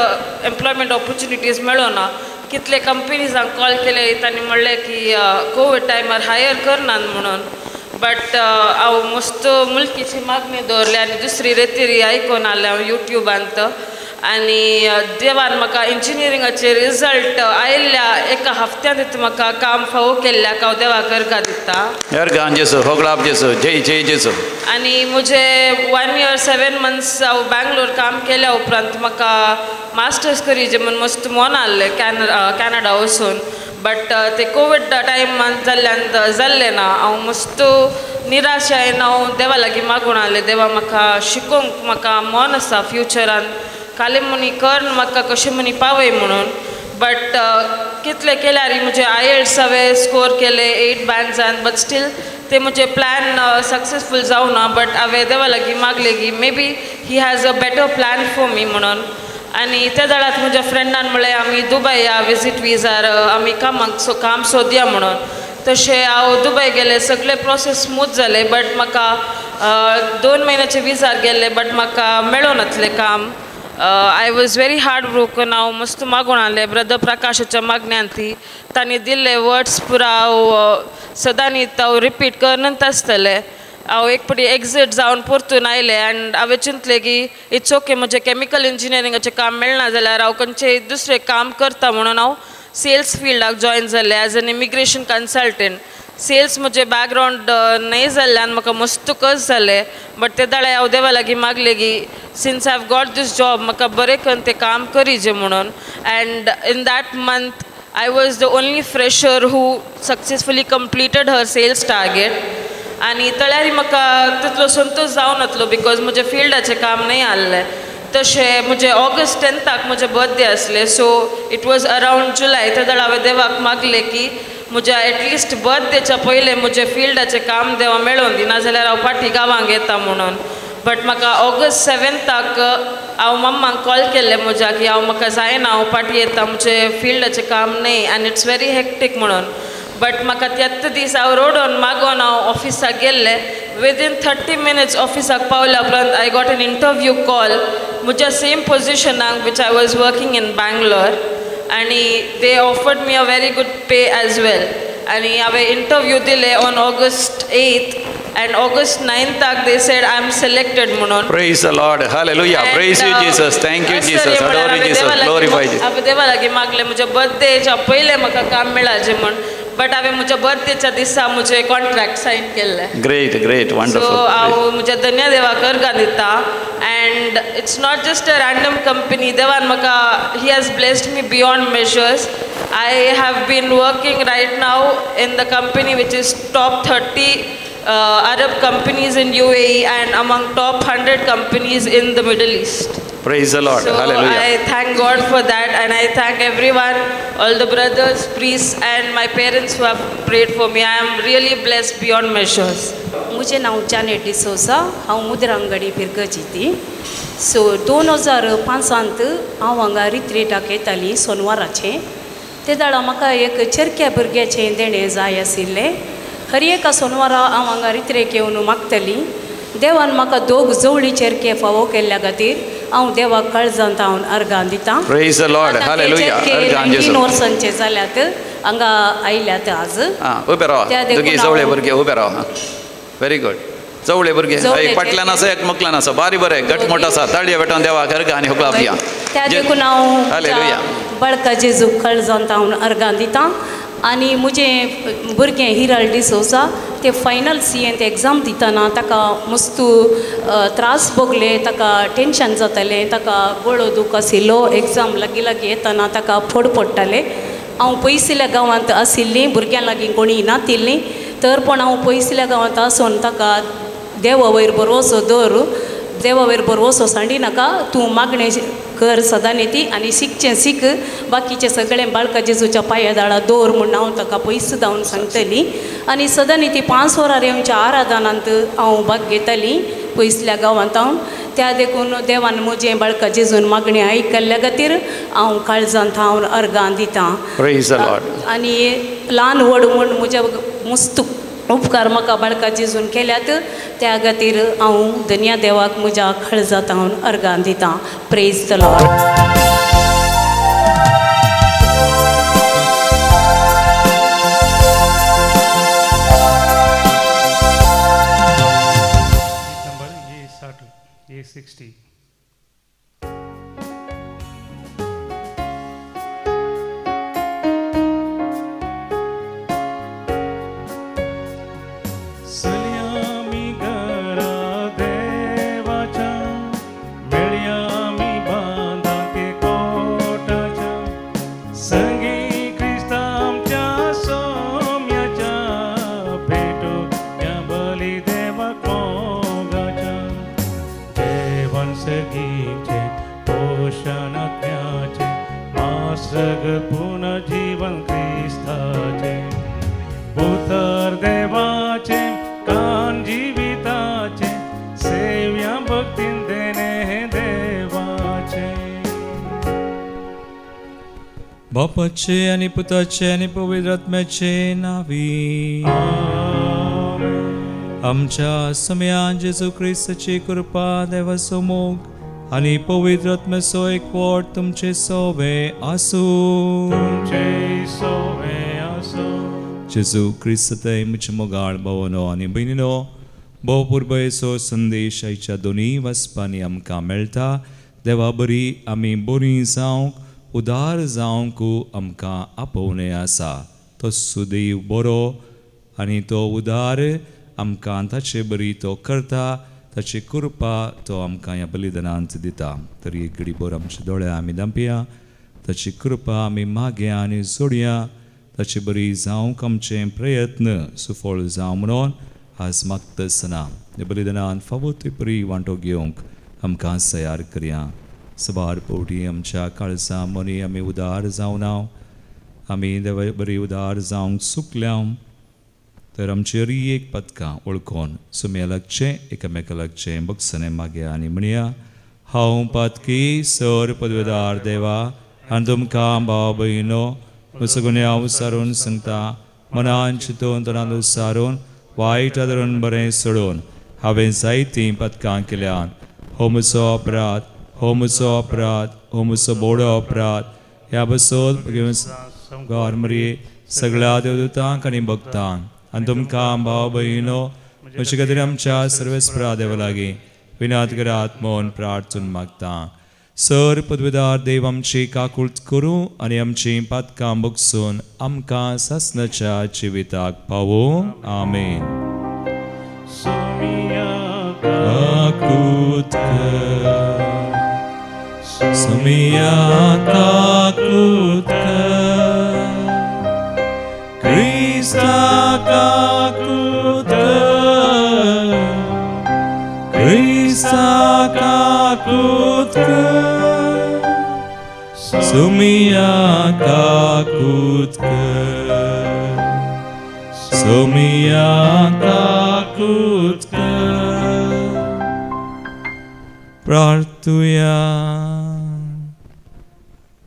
एम्प्लॉयमेंट ऑपॉर्च्युनिटीज मेळोना कितले कंपनीजांक कॉल केले तांणी म्हणलें की कोवीड टायमार हायर करनात म्हणून बट हांव मस्त मुल्कीची मागणी दवरली आनी दुसरी रेतीरी आयकून आलें हांव युट्यूबांत आनी देवान म्हाका इंजिनियरिंगाचे रिजल्ट आयिल्ल्या एका हफ्त्यांत म्हाका काम फावो केल्ल्याक हांव देवाक अर्घा दिता अर्गान जेसू होगळाप जेसू जय जय जेसू आनी म्हजे 1 year 7 months हांव बँगलोर काम केल्या उपरांत म्हाका मास्टर्स करीचे म्हूण मस्त मोन आहलें कॅनडा वचून बट ते कोवीड टायमान जाल्लें ना हांव मस्त निराशायेन हांव देवा लागीं मागून आहलें देवा म्हाका शिकोवंक म्हाका मोन आसा फ्युचरान काले मुनी कर म्हाका कशें मुनी पावय म्हणून बट कितले केल्यार म्हजे IELTS हांवें स्कोर केले 8 बँड्सांत बट स्टील ते म्हजे प्लॅन सक्सेसफूल जावना बट हांवें देवा लागीं मागलें की may be he has a better plan for me म्हणून आनी त्या दाळांत म्हज्या फ्रेंडान म्हळें आमी दुबय या विजीट विजार आमी काम सोदया म्हणून तशें हांव दुबय गेलें सगळे प्रोसेस स्मूथ जाले बट म्हाका 2 म्हयन्याचे विजार गेले बट म्हाका मेळूं नासलें काम I was very heartbroken हांव मस्त मागून आहलें ब्रदर प्रकाशाच्या मागण्यांत तांणी दिल्ले वर्ड्स पुरा हांव सदांनी हांव रिपीट करनच आसतलें हांव एक फावटी एग्जीट जावन परतून आयलें आनी हांवें चिंतलें की इट्स ओके म्हजें केमिकल इंजिनियरिंगाचें काम मेळना जाल्यार हांव खंयचेंय दुसरें काम करता म्हणून हांव सेल्स फिल्डाक जॉयन जालें as an immigration consultant sales म्हजे बॅकग्रावंड न्हय जाल्ल्यान म्हाका मस्त कस जालें बट ते दाळे हांव देवा लागीं मागलें की since I have got this job म्हाका बरें करून तें काम करीचें म्हणून and in that month I was the only fresher who successfully completed her sales target आनी तळ्यारी म्हाका तितलो संतोश जावं नासलो बिकॉज म्हजे फिल्डाचें काम न्हय आहलें तशें म्हजे ऑगस्ट 10th म्हजे बर्थडे आसलें so it was around July त्या दाळ हांवें देवाक मागलें की म्हज्या एटलिस्ट बर्थडेच्या पयलें म्हजें फिल्डाचें काम देवा मेळोवन दी नाजाल्यार हांव फाटीं गांवांक येता म्हणून बट म्हाका ऑगस्ट 7th हांव मम्माक कॉल केल्लें म्हज्या की म्हाका जायना हांव फाटीं येता म्हजें फिल्डाचें काम न्हय आनी इट्स व्हेरी हेक्टीक म्हणून बट म्हाका त्याच दीस हांव रोडोन मागोन हांव ऑफिसाक गेल्लें विदीन 30 minutes ऑफिसाक पावल्या उपरांत I got an interview call म्हज्या सेम पोजिशनाक which I was working in Bangalore आनी they offered me a very good pay as well आनी हांवें इंटरव्यू दिले on August 8th and August 9th they said I am selected म्हणून praise the Lord hallelujah praise you Jesus thank you Jesus adore you Jesus glorify you हांवें देवा लागीं मागलें म्हज्या बर्थडेच्या पयलें म्हाका काम मेळाचें म्हण बट हांवें म्हज्या बर्थडेच्या दिसा म्हजें कॉन्ट्रॅक्ट सायन केल्लें ग्रेट वंडरफुल सो हांव म्हज्या धन्य देवाक अर्घा दिता end it's not just a random company देवान म्हाका he has blessed me beyond measures I have been working right now in the company which is top 30 Arab companies in UAE and among top 100 companies in the Middle East. Praise the Lord. So Hallelujah. I thank God for that and I thank everyone, all the brothers, priests and my parents who have prayed for me. I am really blessed beyond measures. मुझे नाव जानेट डिसोजा हांव मुद्रांगडी पिरगजीती so 2005 हांव हांगा रित्रीटाक येताली सोनवाराचें ते दाळा म्हाका एक चरक्या भुरग्याचें देणें जाय आशिल्लें हर एका सोनवारा हांव हांगा रित्रेक येवन मागतली देवान म्हाका 2 जवळी चरके फावो केल्ल्या खातीर हांव देवाक काळजांत हांव अर्घां दितां प्रेज द लॉर्ड हालेलुया अर्घां जेसू 3 वर्सांचे जाल्यात हांगा आयल्यात आज उबे राव दोगी जवळे भुरगे उबे राव व्हेरी गुड जवळे भुरगे पटल्यान आसा एकमुखल्यान आसा बारी बरें घटमोट आसा ताळयो भेटोवन देवाक अर्घां आनी हुकलाप दिया त्या देखून हांव हालेलुया बळका जेजू काळजांत हांव अर्घां दितां आनी म्हजें भुरगें हिराल डिसोजा ते फायनल सीएंत एग्जाम दितना ताका मस्त त्रास भोगले, ताका टेंशन जातालें, ताका गळो दूख आशिल्लो, एग्जाम लागीं लागीं येतना ताका फड पडटाले. हांव पयसल्या गांवांत आशिल्लीं, भुरग्यां लागीं कोणी नातिल्लीं, तर पण हांव पयसल्या गांवांत आसून ताका देवा वयर भरवोसो दवर, देवा वयर भरवोसो सांडिनाका, तूं मागणें कर सदां येती आनी शिकचें सीक, बाकीचें सगळें बाळका जेजूच्या पांया दाळा दवर म्हूण हांव ताका पयस धांवन सांगतलीं. आनी सदां न्ही ती 5 वरां रेंवच्या आराधनांत हांव भाग घेतालीं पयसल्या गांवांत. हांव त्या देखून देवान म्हजें बाळका जेजून मागणें आयकल्ल्या खातीर हांव काळजांत हांव अर्गां दितां. आनी ल्हान व्हड म्हूण म्हज्या मस्त उपकार म्हाका बाळका जेजून केल्यात, त्या खातीर हांव धन्या देवाक म्हज्या काळजांत हांव अर्गां दितां. Praise the Lord. A60. पुनर्जीवन ख्रिस्ताचे उतर देवाचे कान जीविताचे सेव्या भक्तीन देणे देवाचे. बापाचे आणि पुताचे आणि पवित्र आत्म्याचे नावी. आमच्या समयान जेजू ख्रिस्ताची कृपा, देवाचो मोग आणि पवित्र आत्म्याचो एकवट तुमचे सोबे आसूं. जेजू ख्रिस्ताय म्हजे मोगाळ भावनो आनी भयणीनो, भोव पुर्बयेचो संदेश आयच्या दोनी वचपांनी आमकां मेळटा. देवा बरी आमी बरीं जावंक, उदार जावंक आमकां आपोवणें आसा. तो सुदैव बरो आनी तो उदार आमकां ताचे बरी तो करता. ताची कृपा तो आमकां ह्या बलिदानांत दिता. तरी एक घडी भर आमचे दोळे आमी धांपया, ताची कृपा आमी मागया आनी जोडया. ताची बरी जावंक आमचे प्रयत्न सुफळ जावं म्हणून आज मागता आसतना ह्या बलिदानांत फावो ती बरी वांटो घेवंक आमकां तयार करया. सबार पोवटी आमच्या काळजां मनी आमी उदार जावन आमी देवा बरी उदार जावंक चुकल्या, तर आमची री एक पदकां वळखून सुम्या लागचें, एकामेका लागचें बगसणें मागया आनी म्हणया. हांव पातकी सर पदवेदार देवा आनी तुमकां भाव भयणो म्हजो गुन्यांव उसारून सांगता. मनान चिंतून तोंडान उसारून वायट आदरून बरें सोडून हांवें जायतीं पदकां केल्यात. हो म्हजो अपराध, हो म्हजो अपराध, हो म्हजो बोडो अपराध. ह्या बसोत गौर मरी सगळ्या देवदूतांक आनी भक्तांक आनी तुमकां भाव भयणो म्हजे खातीर आमच्या सर्वेस्परा देवा लागीं विनात करात म्हूण प्रार्थून मागता. सर पदवेदार देव आमची काकूळट करूं आनी आमची पातकां बगसून आमकां सासणाच्या जिविताक पावो. आमेन. काकूट सुमिया काकूट Krista kakut Krista kakut Sumia kakut Sumia kakut प्रार्थुया.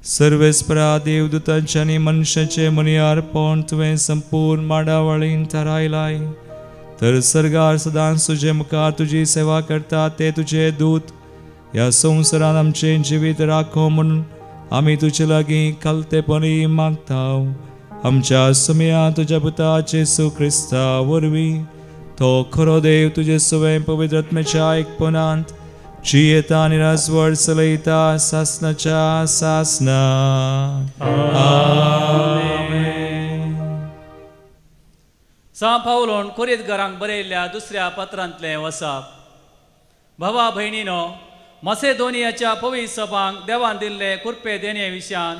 सर्वेस्परा देवदूतांचे आनी मनशाचे मनियारपण तुवें संपूर्ण माडावळीन थारायलाय, तर सर्गार सदांच तुजे मुखार तुजी सेवा करता ते तुजे दूत ह्या संवसारान आमचे जिवीत राखो म्हणून आमी तुजे लागीं खालतेपणी मागता. आमच्या समया तुज्या पुता येशू ख्रिस्ता वरवीं तो खरो देव तुजे सवय पवित्र आत्म्याच्या एकपणांत जियेता आनी राजवट चलयता सासणाच्या सासना. आमेन. सा पावलोन कोरींतकारांक बरयल्ल्या दुसऱ्या पत्रांतलें वचप. भावा भयणीनो, मसेदोनियाच्या पवित्र सभांक देवान दिल्ले कुरपे देणे विशयान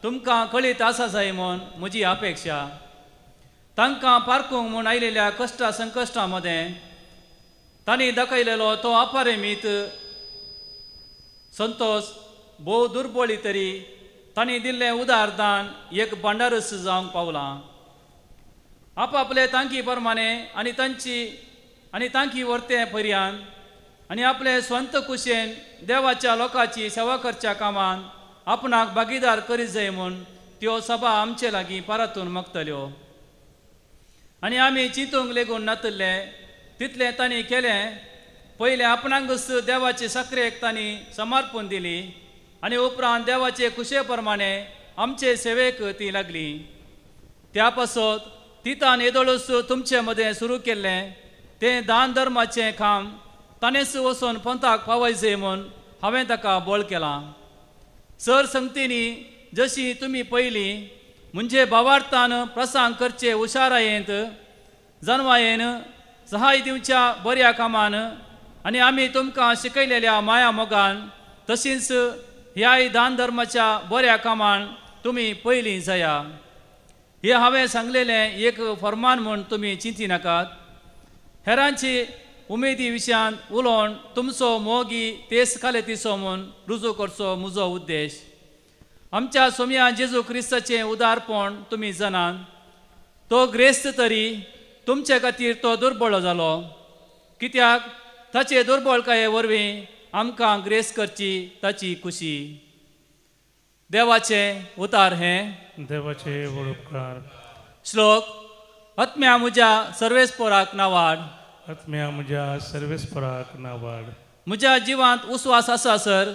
तुमकां कळीत आसा जाय म्हूण म्हजी अपेक्षा. तांकां पारखूंक म्हूण आयिल्ल्या कश्टा संकश्टां मदें तांणी दाखयलेलो तो अपारमीत संतोष भोव दुर्बळी तरी तांणी दिल्लें उदारदान एक भंडारस जावंक पावलां. आपापले तांकी प्रमाणे आनी तांकी वर्ते पर्यान आनी आपले स्वंत कुशेन देवाच्या लोकांची सेवा करच्या कामान आपणाक भागीदार करीत जाय म्हूण त्यो सभा आमचे लागीं परतून मागतल्यो. आनी आमी चिंतूंक लेगून नातल्ले तितलें तांणी केलें. पयलें आपणाकच देवाचे साखरेक तांणी समर्पण दिली आनी उपरांत देवाचे कुशे प्रमाणे आमचे सेवेक ती लागली. त्या पासत तितान येदोळूच तुमचे मदें सुरू केल्लें तें दान धर्माचें काम ताणेंच वचून पंथाक पावयचें म्हूण हांवें ताका बोळ केलां. सर संगतींनी जशी तुमी पयलीं म्हणजे भावार्थान प्रसांग करचे हुशारायेंत जनवायेन सहाय दिवच्या बऱ्या कामान आनी आमी तुमकां शिकयलेल्या माया मोगान तशींच ह्याय दान धर्माच्या बऱ्या कामान तुमी पयलीं जाया. हे हांवें सांगलेलें एक फर्मान म्हूण तुमी चिंती नाकात. हेरांची उमेदी विशयान उलोवन तुमचो मोगी तेस खालेतीचो म्हूण रुजू करचो म्हजो उद्देश. आमच्या सोम्या जेजू क्रिस्ताचें उदारपण तुमी जाणात. तो ग्रेस्त तरी तुमचे खातीर तो दुर्बळ जालो, कित्याक ताचे दुर्बळकाये वरवीं आमकां ग्रेस करची ताची खुशी. देवाचें उतार हें. देवाचे उपकार. श्लोक. आत्म्या म्हज्या सर्वेस्पराक नावाड. आत्म्या म्हज्या सर्वेस्पराक नावाड. म्हज्या जिवांत उस्वास आसा सर,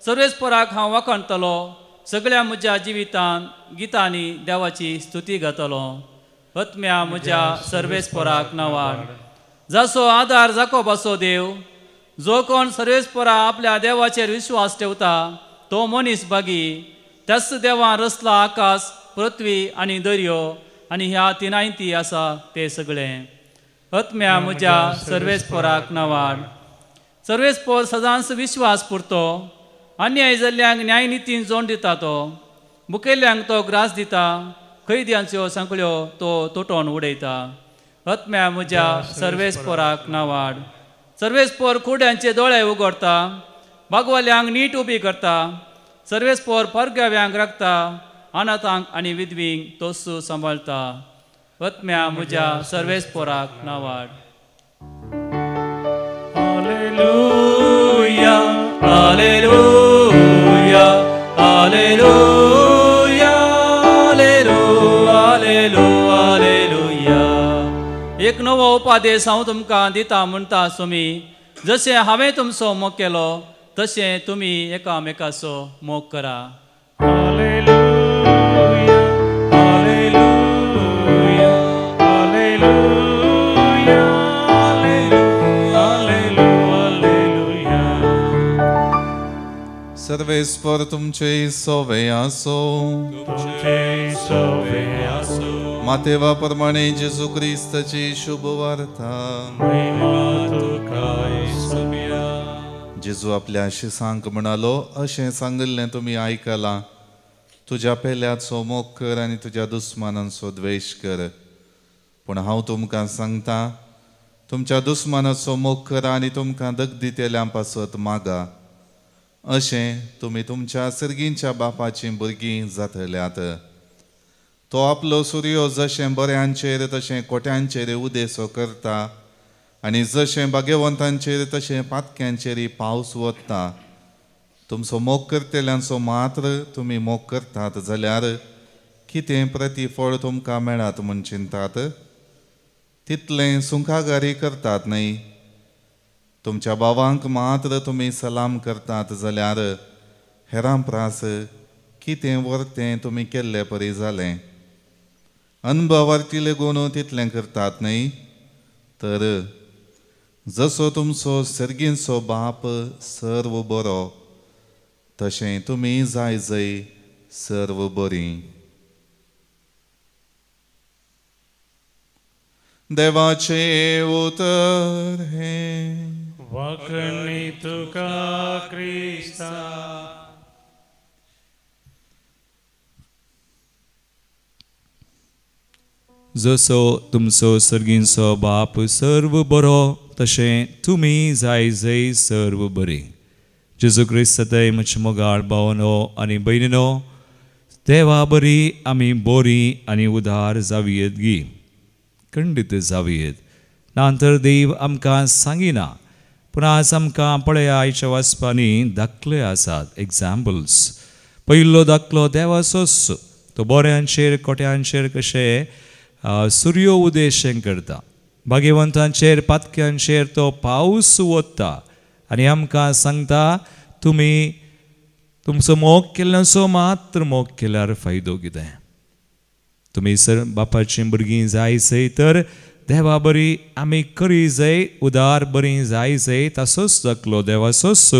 सर्वेस्पराक हांव वखणटलो. सगळ्या म्हज्या जिवितांत गितांनी देवाची स्तुती गातलो. आत्म्या म्हज्या सर्वेस्पराक नावाड. जाचो आदार जाकोबाचो देव, जो कोण सर्वेस्परा आपल्या देवाचेर विश्वास ठेवता तो मनीस बागी. त्याच देवान रचला आकाश, पृथ्वी आनी दर्यो आनी ह्या तिनायती आसा ते सगळें. आत्म्या म्हज्या सर्वेस्पराक नावाड. सर्वेस्पर सदांच विश्वास पुरतो. अन्याय जाल्ल्यांक न्याय नितीन जोड दिता तो. मुखेल्ल्यांक तो ग्रास दिता. खैद्यांच्यो सांखळ्यो तो तुटोवन उडयता. आत्म्या म्हज्या सर्वेस्पराक नावाड. सर्वेस्पर कुड्यांचे दोळे उगडटा. भागवाल्यांक नीट उबी करता. सर्वेस्पर परगाव्यांक राखता. अनाथांक आनी विधवींक तोच सांबाळटा. आत्म्या म्हज्या सर्वेस्पराक नावाड. Hallelujah hallelujah hallelujah hallelujah hallelujah. एक नवो उपादेश हांव तुमकां दिता म्हणटा सोमी. जशें हांवें तुमचो मोग केलो तशें तुमी एकामेकाचो मोग करा. सर्वेस्पर तुमचे सोवे आसो. मातेवा प्रमाणे जेजू क्रिस्ताची शुभ वार्ता. जेजू आपल्या शिसांक म्हणालो, अशें सांगिल्लें तुमी आयकलां, तुज्या पेल्याचो मोग कर आनी तुज्या दुस्मानांचो द्वेश कर. पूण हांव तुमकां सांगता, तुमच्या दुस्मानाचो मोग करा आनी तुमकां दग दितेल्यां पासत मागा. अशें तुमी तुमच्या सर्गींच्या बापाचीं भुरगीं जातल्यात. तो आपलो सूर्यो जशें बऱ्यांचेर तशें कोट्यांचेर उदेसो करता आनी जशें भाग्यवंतांचेर तशें पातक्यांचेरय पावस वता. तुमचो मोग करतेल्यांचो मात्र तुमी मोग करतात जाल्यार कितें प्रतिफळ तुमकां मेळत म्हूण चिंतात? तितलें सुखागारी करतात न्हय? तुमच्या भावांक मात्र तुमी सलाम करतात जाल्यार हेरां प्रास कितें वर्तें तुमी केल्लें परी जालें. अनुभवार्थी लेगून तितलें करतात न्हय? तर जसो तुमचो सर्गींचो बाप सर्व बरो तशें तुमी जाय जय सर्व बरीं. देवाचे उतर हे वाकणी तुका क्रिस्ता जसो तुमचो सर्गींचो बाप सर्व बरो तशें तुमी जाय सर्व बरी. जेजू क्रिस्तय म्हजे मोगाळ भावनो आनी भयणीनो, देवा बरी आमी बोरी आनी उदार जावयेत गी, खंडीत जावयेत. नांतर देव आमकां सांगिना, पूण आज आमकां पळया आयच्या वाचपांनी दाखले आसात एग्जाम्पल्स. पयलो दाखलो देवाचोच. तो बोऱ्यांचेर कोट्यांचेर कशें सूर्य उदेशें करता, भाग्यवंतांचेर पातक्यांचेर तो पावस ओतता आनी आमकां सांगता तुमी तुमचो मोग केल्ल्याचो मात्र मोग केल्यार फायदो कितें. तुमी सर बापाचीं भुरगीं जायचय तर देवा बरी आमी करी जाय, उदार बरी जायचय. ताचोच दाखलो देवाचोच.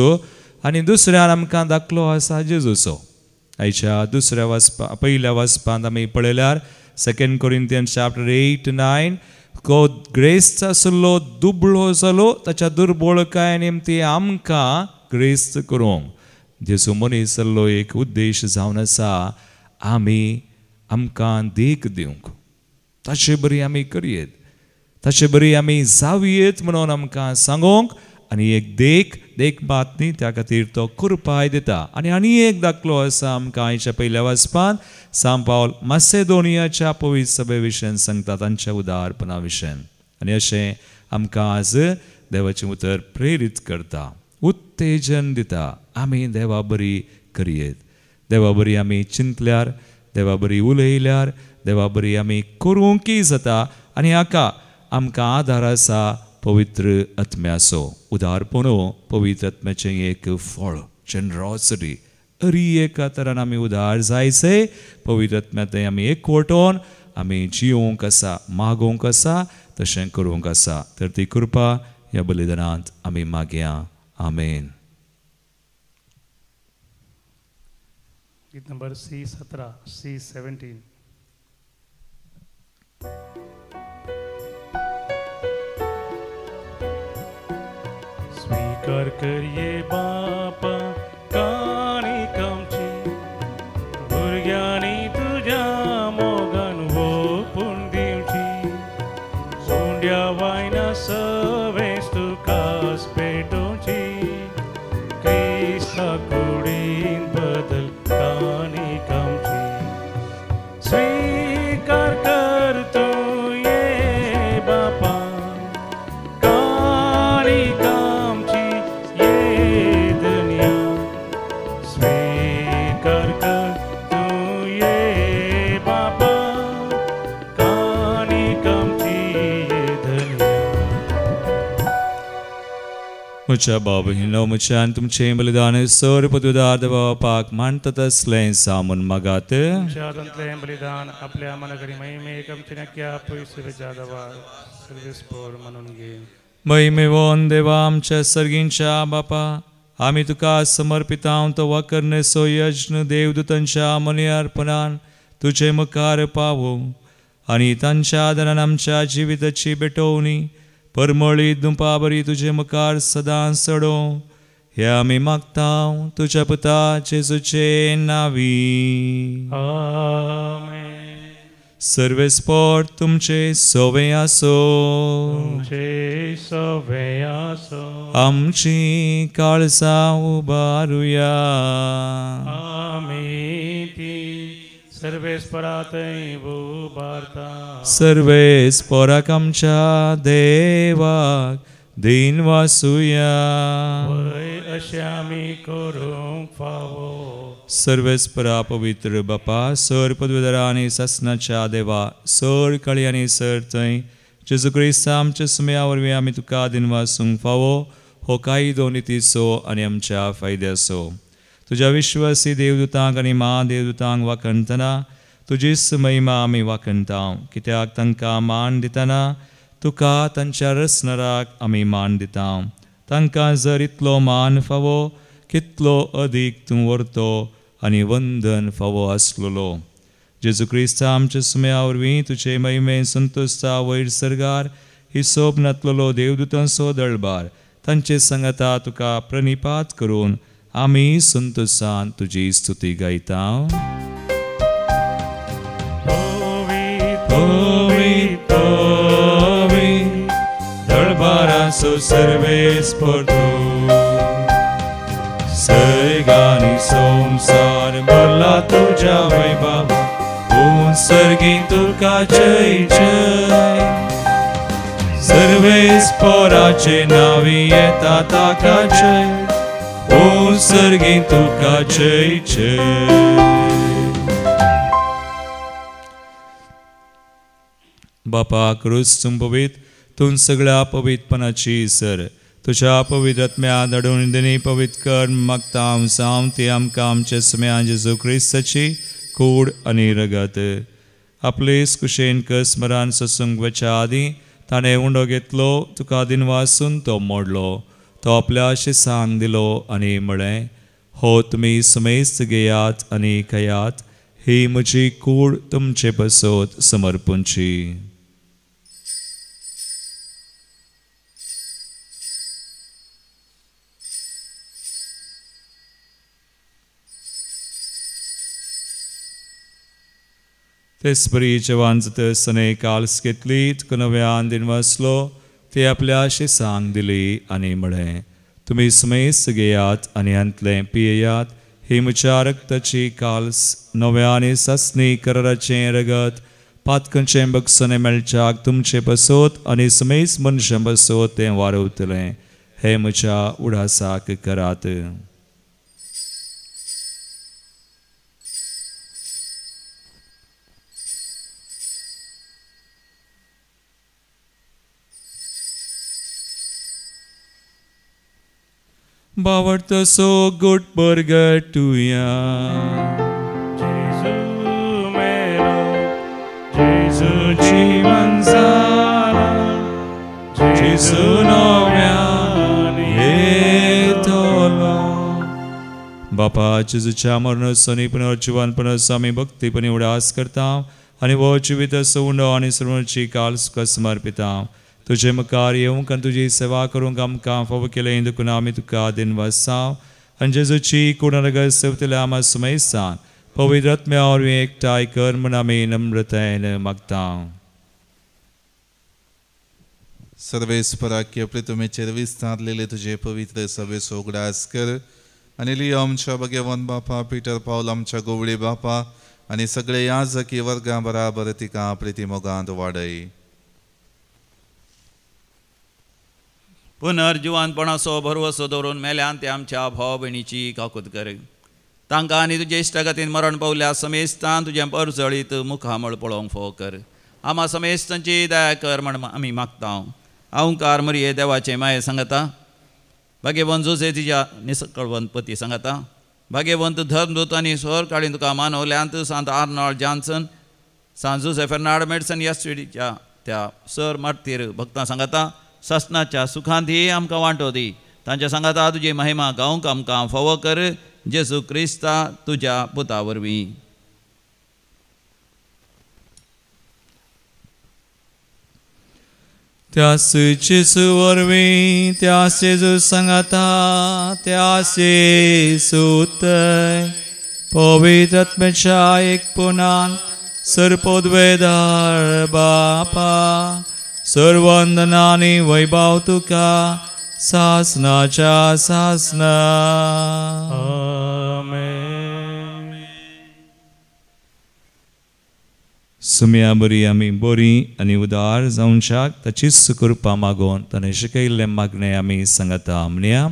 आनी दुसऱ्यान आमकां दाखलो आसा जेजूचो. आयच्या दुसऱ्या वाचपा पयल्या वाचपांत आमी पळयल्यार 2 Corinthians chapter 8-9 को ग्रेस्त आसलो दुबळो जालो, ताच्या दुर्बळकाय निमती आमकां ग्रेस्त करूंक. जेजू मनीस जाल्लो एक उद्देश जावन आसा आमकां देख दिवंक. ताचे बरी आमी करयेत, ताचे बरी आमी जावयेत म्हणून आमकां सांगूंक. आनी एक देख बात न्ही, त्या खातीर तो कृपाय दिता. आनी एक दाखलो आसा आमकां आयच्या पयल्या वाचपांत सांत पावल मासेदोनियाच्या पवित्र सभे विशयन सांगता, तांच्या उदारपणा विशयन. आनी अशें आमकां आज देवाचें उतर प्रेरीत करता, उत्तेजन दिता. आमी देवा बरी करयेत, देवा बरी आमी चिंतल्यार, देवा बरी उलयल्यार, देवा बरी आमी करूंकय जाता. आनी हाका आमकां आदार आसा पवित्र आत्म्याचो. उदारपणो पवित्र आत्म्याचें एक फळ, जनरॉसिटी. एका तरान आमी उदार जायचें. पवित्र आत्म्यातय आमी एकवटोन आमी जिवंक आसा, मागोवंक आसा, तशें करूंक आसा. तर ती कृपा ह्या बलिदानांत आमी मागया. आमेन. गीत नंबर C17 C17. स्वीकार करिये बापा काणीक आमची, भुरग्यांनी तुज्या मोगान ओपून दिवची. सोंड्या वायना सवेस तुकाच पेटोवची, क्रिस्ता कुडीन बदल काणीक आमची. स्वीकार कर तूं ये बापा काणीक आमची ये दुनिया. स्वीकार कर तूं ये बापा काणीक आमची ये दुनिया. म्हज्या भाव भयणीनो, म्हज्यान तुमचें बलिदान सर पदुदार देवापाक मानतात असलें सामून मागात. तुमच्यातलें बलिदान आपल्या मनाकरी महिमेक आमचे नक्या पयसुवेच्या देवा सर्वेस्पोर म्हणून घे. महिमेवोन देवा आमच्या सर्गींच्या बापा, आमी तुका समर्पितांव तो वाकरनेचो यज्ञ देवदूतांच्या मनी अर्पणान तुजे मुखार पावो. आनी तांच्या आदारान आमच्या जिविताची बेटोवणी परमळीत दुंपा बरी तुजे मुखार सदां सडो. हे आमी मागतांव तुज्या पुता जेजूचे नांवी. आमेन. सर्वेस्पोर तुमचे सोवे आसो. तुमचे सवे आसो. आमची काळजां उबारुया. आमी ती सर्वेस्परातय उबारता. सर्वेस्पोराक आमच्या देवाक दिन वासुया. वय अशें आमी करूंक फावो. सर्वेस्परा पवित्र बापा, सर पदवीधरा आनी सासनाच्या देवा, सर काळी आनी सर थंय जेजू क्रिस्त आमच्या सुमया वरवीं आमी तुका दिन वासूंक फावो. हो कायदो नितीचो आनी आमच्या फायद्याचो. तुज्या विश्वासी देवदूतांक आनी महादेवदूतांक वाखणतना तुजीच महिमा आमी वाखणटाव. कित्याक तांकां मान दितना तुका तांच्या रसनराक आमी मान दितां. तांकां जर इतलो मान फावो, कितलो अदीक तूं व्हरतो आनी वंदन फावो आसलेलो. जेजू क्रिस्ता आमच्या सुम्या वरवीं तुजे महिमे संतोषता वयर सरगार हिसोब नातलोलो देवदूतांचो दळबार तांचे संगता तुका प्रणिपात करून आमी संतोषान तुजी स्तुती गायता. दळबाराचो सर्वेस परतो सर्गानी संसार भरला तुझ्या वैभव सर्गी तुका जय जय सर्वेस पोराचे नावी येता ताका जय ओ सर्गी तुका जय जय. बापा क्रूस संभवित तूं सगळ्या पवित्रपणाची सर तुझ्या पवित्र आत्म्या धाडून दिनी पवित्र कर मागता साम ती आमकां आमच्या सुम्या जेजू क्रिस्ताची कूड आनी रगत आपलेच कुशेन कसमरान ससूंक वच्या आदी ताणें उंडो घेतलो तुका दिनवासून तो मोडलो तो आपल्या शिसांक दिलो आनी म्हळें हो तुमी समेस्त घेयात आनी खयात ही म्हजी कूड तुमचे बसोत समर्पूंची. तेच बरी जवान सने काल्स घेतली तुका नव्यान दिनवासलो ते आपल्या शिसांक दिली आनी म्हळें तुमी समेस्त घेयात आनी अंतलें पियेयात ही म्हज्या रक्ताची काल्स नव्यानी ससनी कराराचें रगत पातकांचें बगसने मेळच्याक तुमचे बसोत आनी समेस्त मनशां बसोत तें वारवतलें हे म्हज्या उडासाक करात. बावडत सो गुड बर्गर तुया जेजू मेरो जेजू जीवन जाला जेजू नव्यान येतलो. बापा जेजूच्या मरणाचो पुनर्जीवनपणाचो आमी भक्तीपणी उडास करता आनी वो जिवीत असो उंडो आनी सर्वांची काल तुका समर्पिता. तुझे मुखार येवंक आनी तुजी सेवा करूंक आमकां फाव केलें देखून आमी तुका दिनवासांव आनी जेजूची कुणरगत सेवतल्या आमा सुमयसान पवित्र आत्म्या वरवीं एकठांय कर म्हूण आमी नम्रतायेन मागता. सर्वेस्पराक आपले तुमेचेर विस्तारलेले तुजे पवित्र सभेचो उगडास कर आनी लियो आमच्या भगवान बापा पिटर पावल आमच्या गोवळे बापा आनी सगळे याजकी वर्गां बराबर तिका प्रिती मोगांत वाडय. पुनर्जीवनपणाचो भरवसो दवरून मेल्यान ते आमच्या भाव भयणीची काकूत कर तांकां आनी तुजे इश्टगतीन मरण पावल्या समेस्तान तुजें परजळीत मुखामळ पळोवंक फोव कर. आमा समेस्तांची दया कर म्हण आमी मागता. अवंकार मरिये देवाचे माये सांगता भाग्यवंत जोसे तिच्या निसकळवंत पती सांगता भाग्यवंत धर्मदूत आनी स्वर काडीन तुका मानवल्यांत सांत आर्नॉल्ड जॉन्सन सांत जोसेफ फेर्नांड मेडसन ह्या स्टेडीच्या त्या सर मार्तीर भक्तां सांगता ससनाच्या सुखांत ही आमकां वांटो दी. तांच्या सांगाता तुजी महिमा गावंक आमकां फावो कर जेजू क्रिस्ता तुज्या पुता वरवीं. त्यास जेजू वरवीं त्यास जेजू सांगाता त्यास जेजूतय पवित्र आत्म्याच्या एकपुनान सर्पोद्वेदार बापा सर्वंदनानी वैभव तुका सासनाच्या सासना. सुम्या बरी आमी बरी आनी उदार जावन शाक ताचीच कृपा मागोवन ताणें शिकयल्लें मागणें आमी सांगता. म्हणया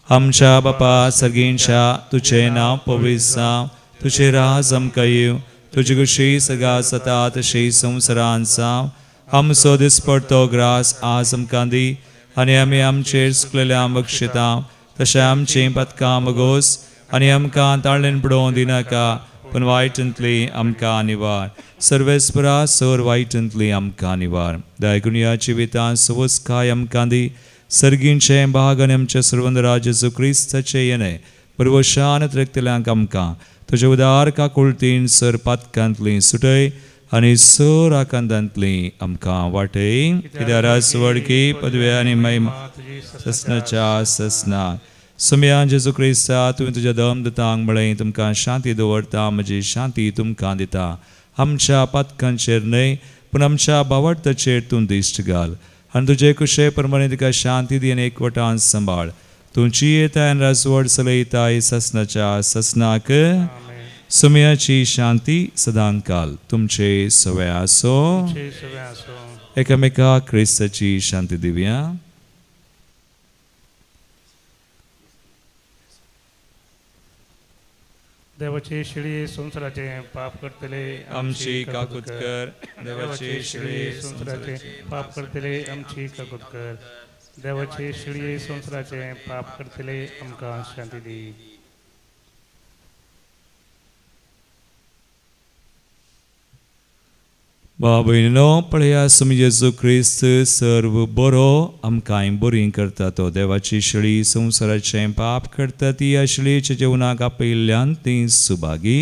आमच्या बापा सर्गींच्या तुजें नांव पवित्र जावं तुजें राज आमकां येवं तुजी कुशी सगा जाता तशी संवसारांत जावं आमचो दिसपडतो ग्रास आज आमकां दी आनी आमी आमचेर चुकलेल्यांक बक्षिता तशें आमची पथकां मागोस आनी आमकां ताळ्ळेन पडोवंक दिनाका पूण वायटांतली आमकां निवार. सर्वेस्परा सर वायटांतली आमकां निवार. दयागुणया जिवितांत सवस्काय आमकां दी सर्गींचे भाग आनी आमच्या सर्वंदरा जेजू क्रिस्ताचे येणे परवशान रक्तल्यांक आमकां तुझे उदार काकुळतीन सर पातकांतली सुटय आनी सर आकांतांतली आमकां वाटय कित्याक रासवडकी पदव्या आनी महिमा ससनाच्या ससना सुम्या जेजू क्रिस्ता तुवें तुज्या दम दितांक म्हळें तुमकां शांती दवरता म्हजी शांती तुमकां दिता आमच्या पातकांचेर न्हय पूण आमच्या बावडताचेर तूं दिश्ट घाल आनी तुजे कुशे प्रमाणे तिका शांती दी आनी एकवटान सांबाळ तुमची येताय आनी रासवड चलयताय ससनाच्या ससनाक सुम्याची शांती सदांकाल तुमचे सवे आसो एकामेकाक क्रिस्ताची शांती दिवया देवाचे शिळे संसाराचे पाप करतले आमची काकूत कर देवाचे शिळे संसाराचे पाप करतले आमची काकूत कर देवाचे शिळे संसाराचे पाप करतले आमकां शांती दी बाबयनो पळया सुमी जेजू क्रिस्त सर्व बरो आमकां बरी करता तो देवाची शिळी संसाराचें पाप करता ती ह्या शिळेच्या जेवणाक आपयल्ल्यान ती सुभागी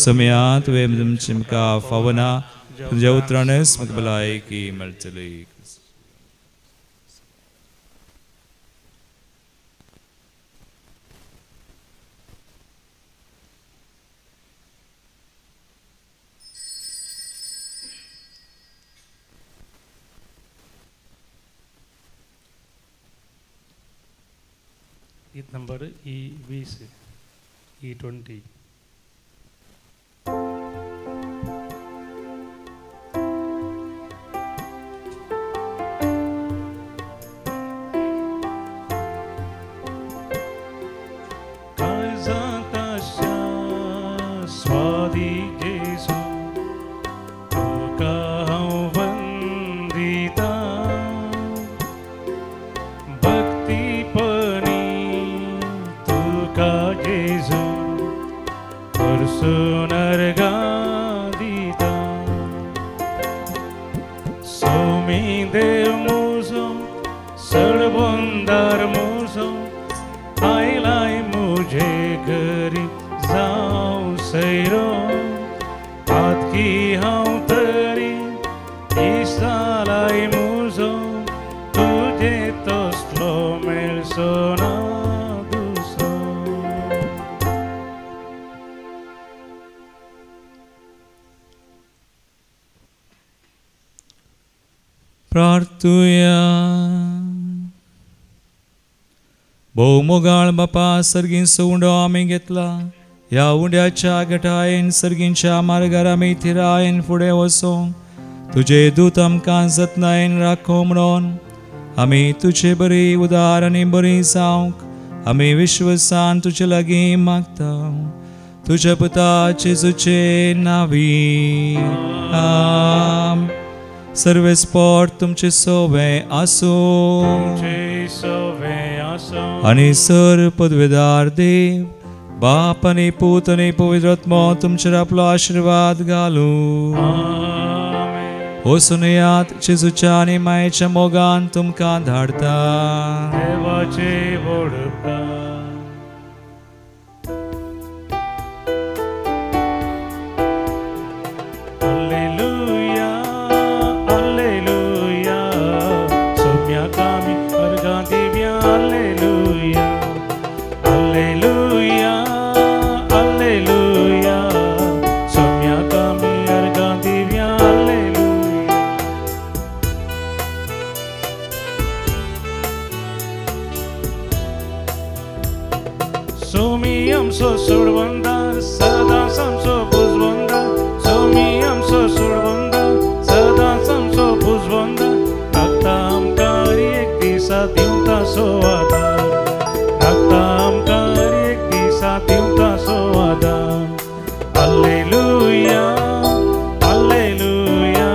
समयांत तुवें तुमकां फावना तुज्या उतराणेस म्हाका भलायकी मेळटली गीत नंबर E20 E20 स्वादी जेसू तुका हांव वंदिता भक्तीपणी तुका जेसू परसून अर्गा दिता सोमी देव मोजो सडबोंदार मोजो आयलाय मुझे घरी जाऊ सैरो आतकी हांव तरी इसालाय मुजो तुझे तसलो मेळचो ना दुसरो प्रार्थुया भोव मोगाळ बापा सर्गींचो उंडो आमी घेतला ह्या उंड्याच्या गटायेन सर्गींच्या मार्गार आमी थिरायेन फुडें वचोंक तुजे दूत आमकां जतनायेन राखो म्हणून आमी तुजे बरी उदार आनी बरी जावंक आमी विश्वासान तुजे लागीं मागता तुज्या पुता जेजूचे नांवी सर्वेस्पोट तुमचे सोवे आसूं आनी सर पदवेदार देव बाप आनी पूत आनी पवित्र आत्मा तुमचेर आपलो आशीर्वाद घालूं वचून येयात जेजूच्या आनी मायेच्या मोगान तुमकां धाडटा देवाचे वडपकार Alleluia Alleluia Somia kami arga divya Alleluia Alleluia Alleluia Somia kami arga divya Alleluia Somiam so survanda sada samso buzvanda Somiam so survanda sada samso buzvanda Raktam kari ek disa tiunta so ada Raktam kari ek disa tiunta so ada Alleluia Alleluia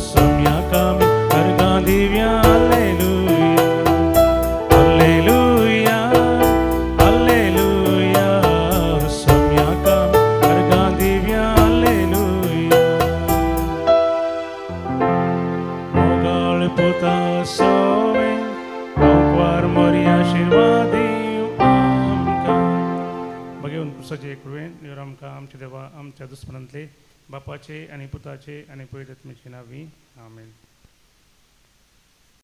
Somya kami arga divya Alleluia Alleluia Alleluia आमच्या देवा आमच्या दुश्मनांतले बापाचे आणि पुताचे आणि पवित्र आत्म्याचे नावी आमेन.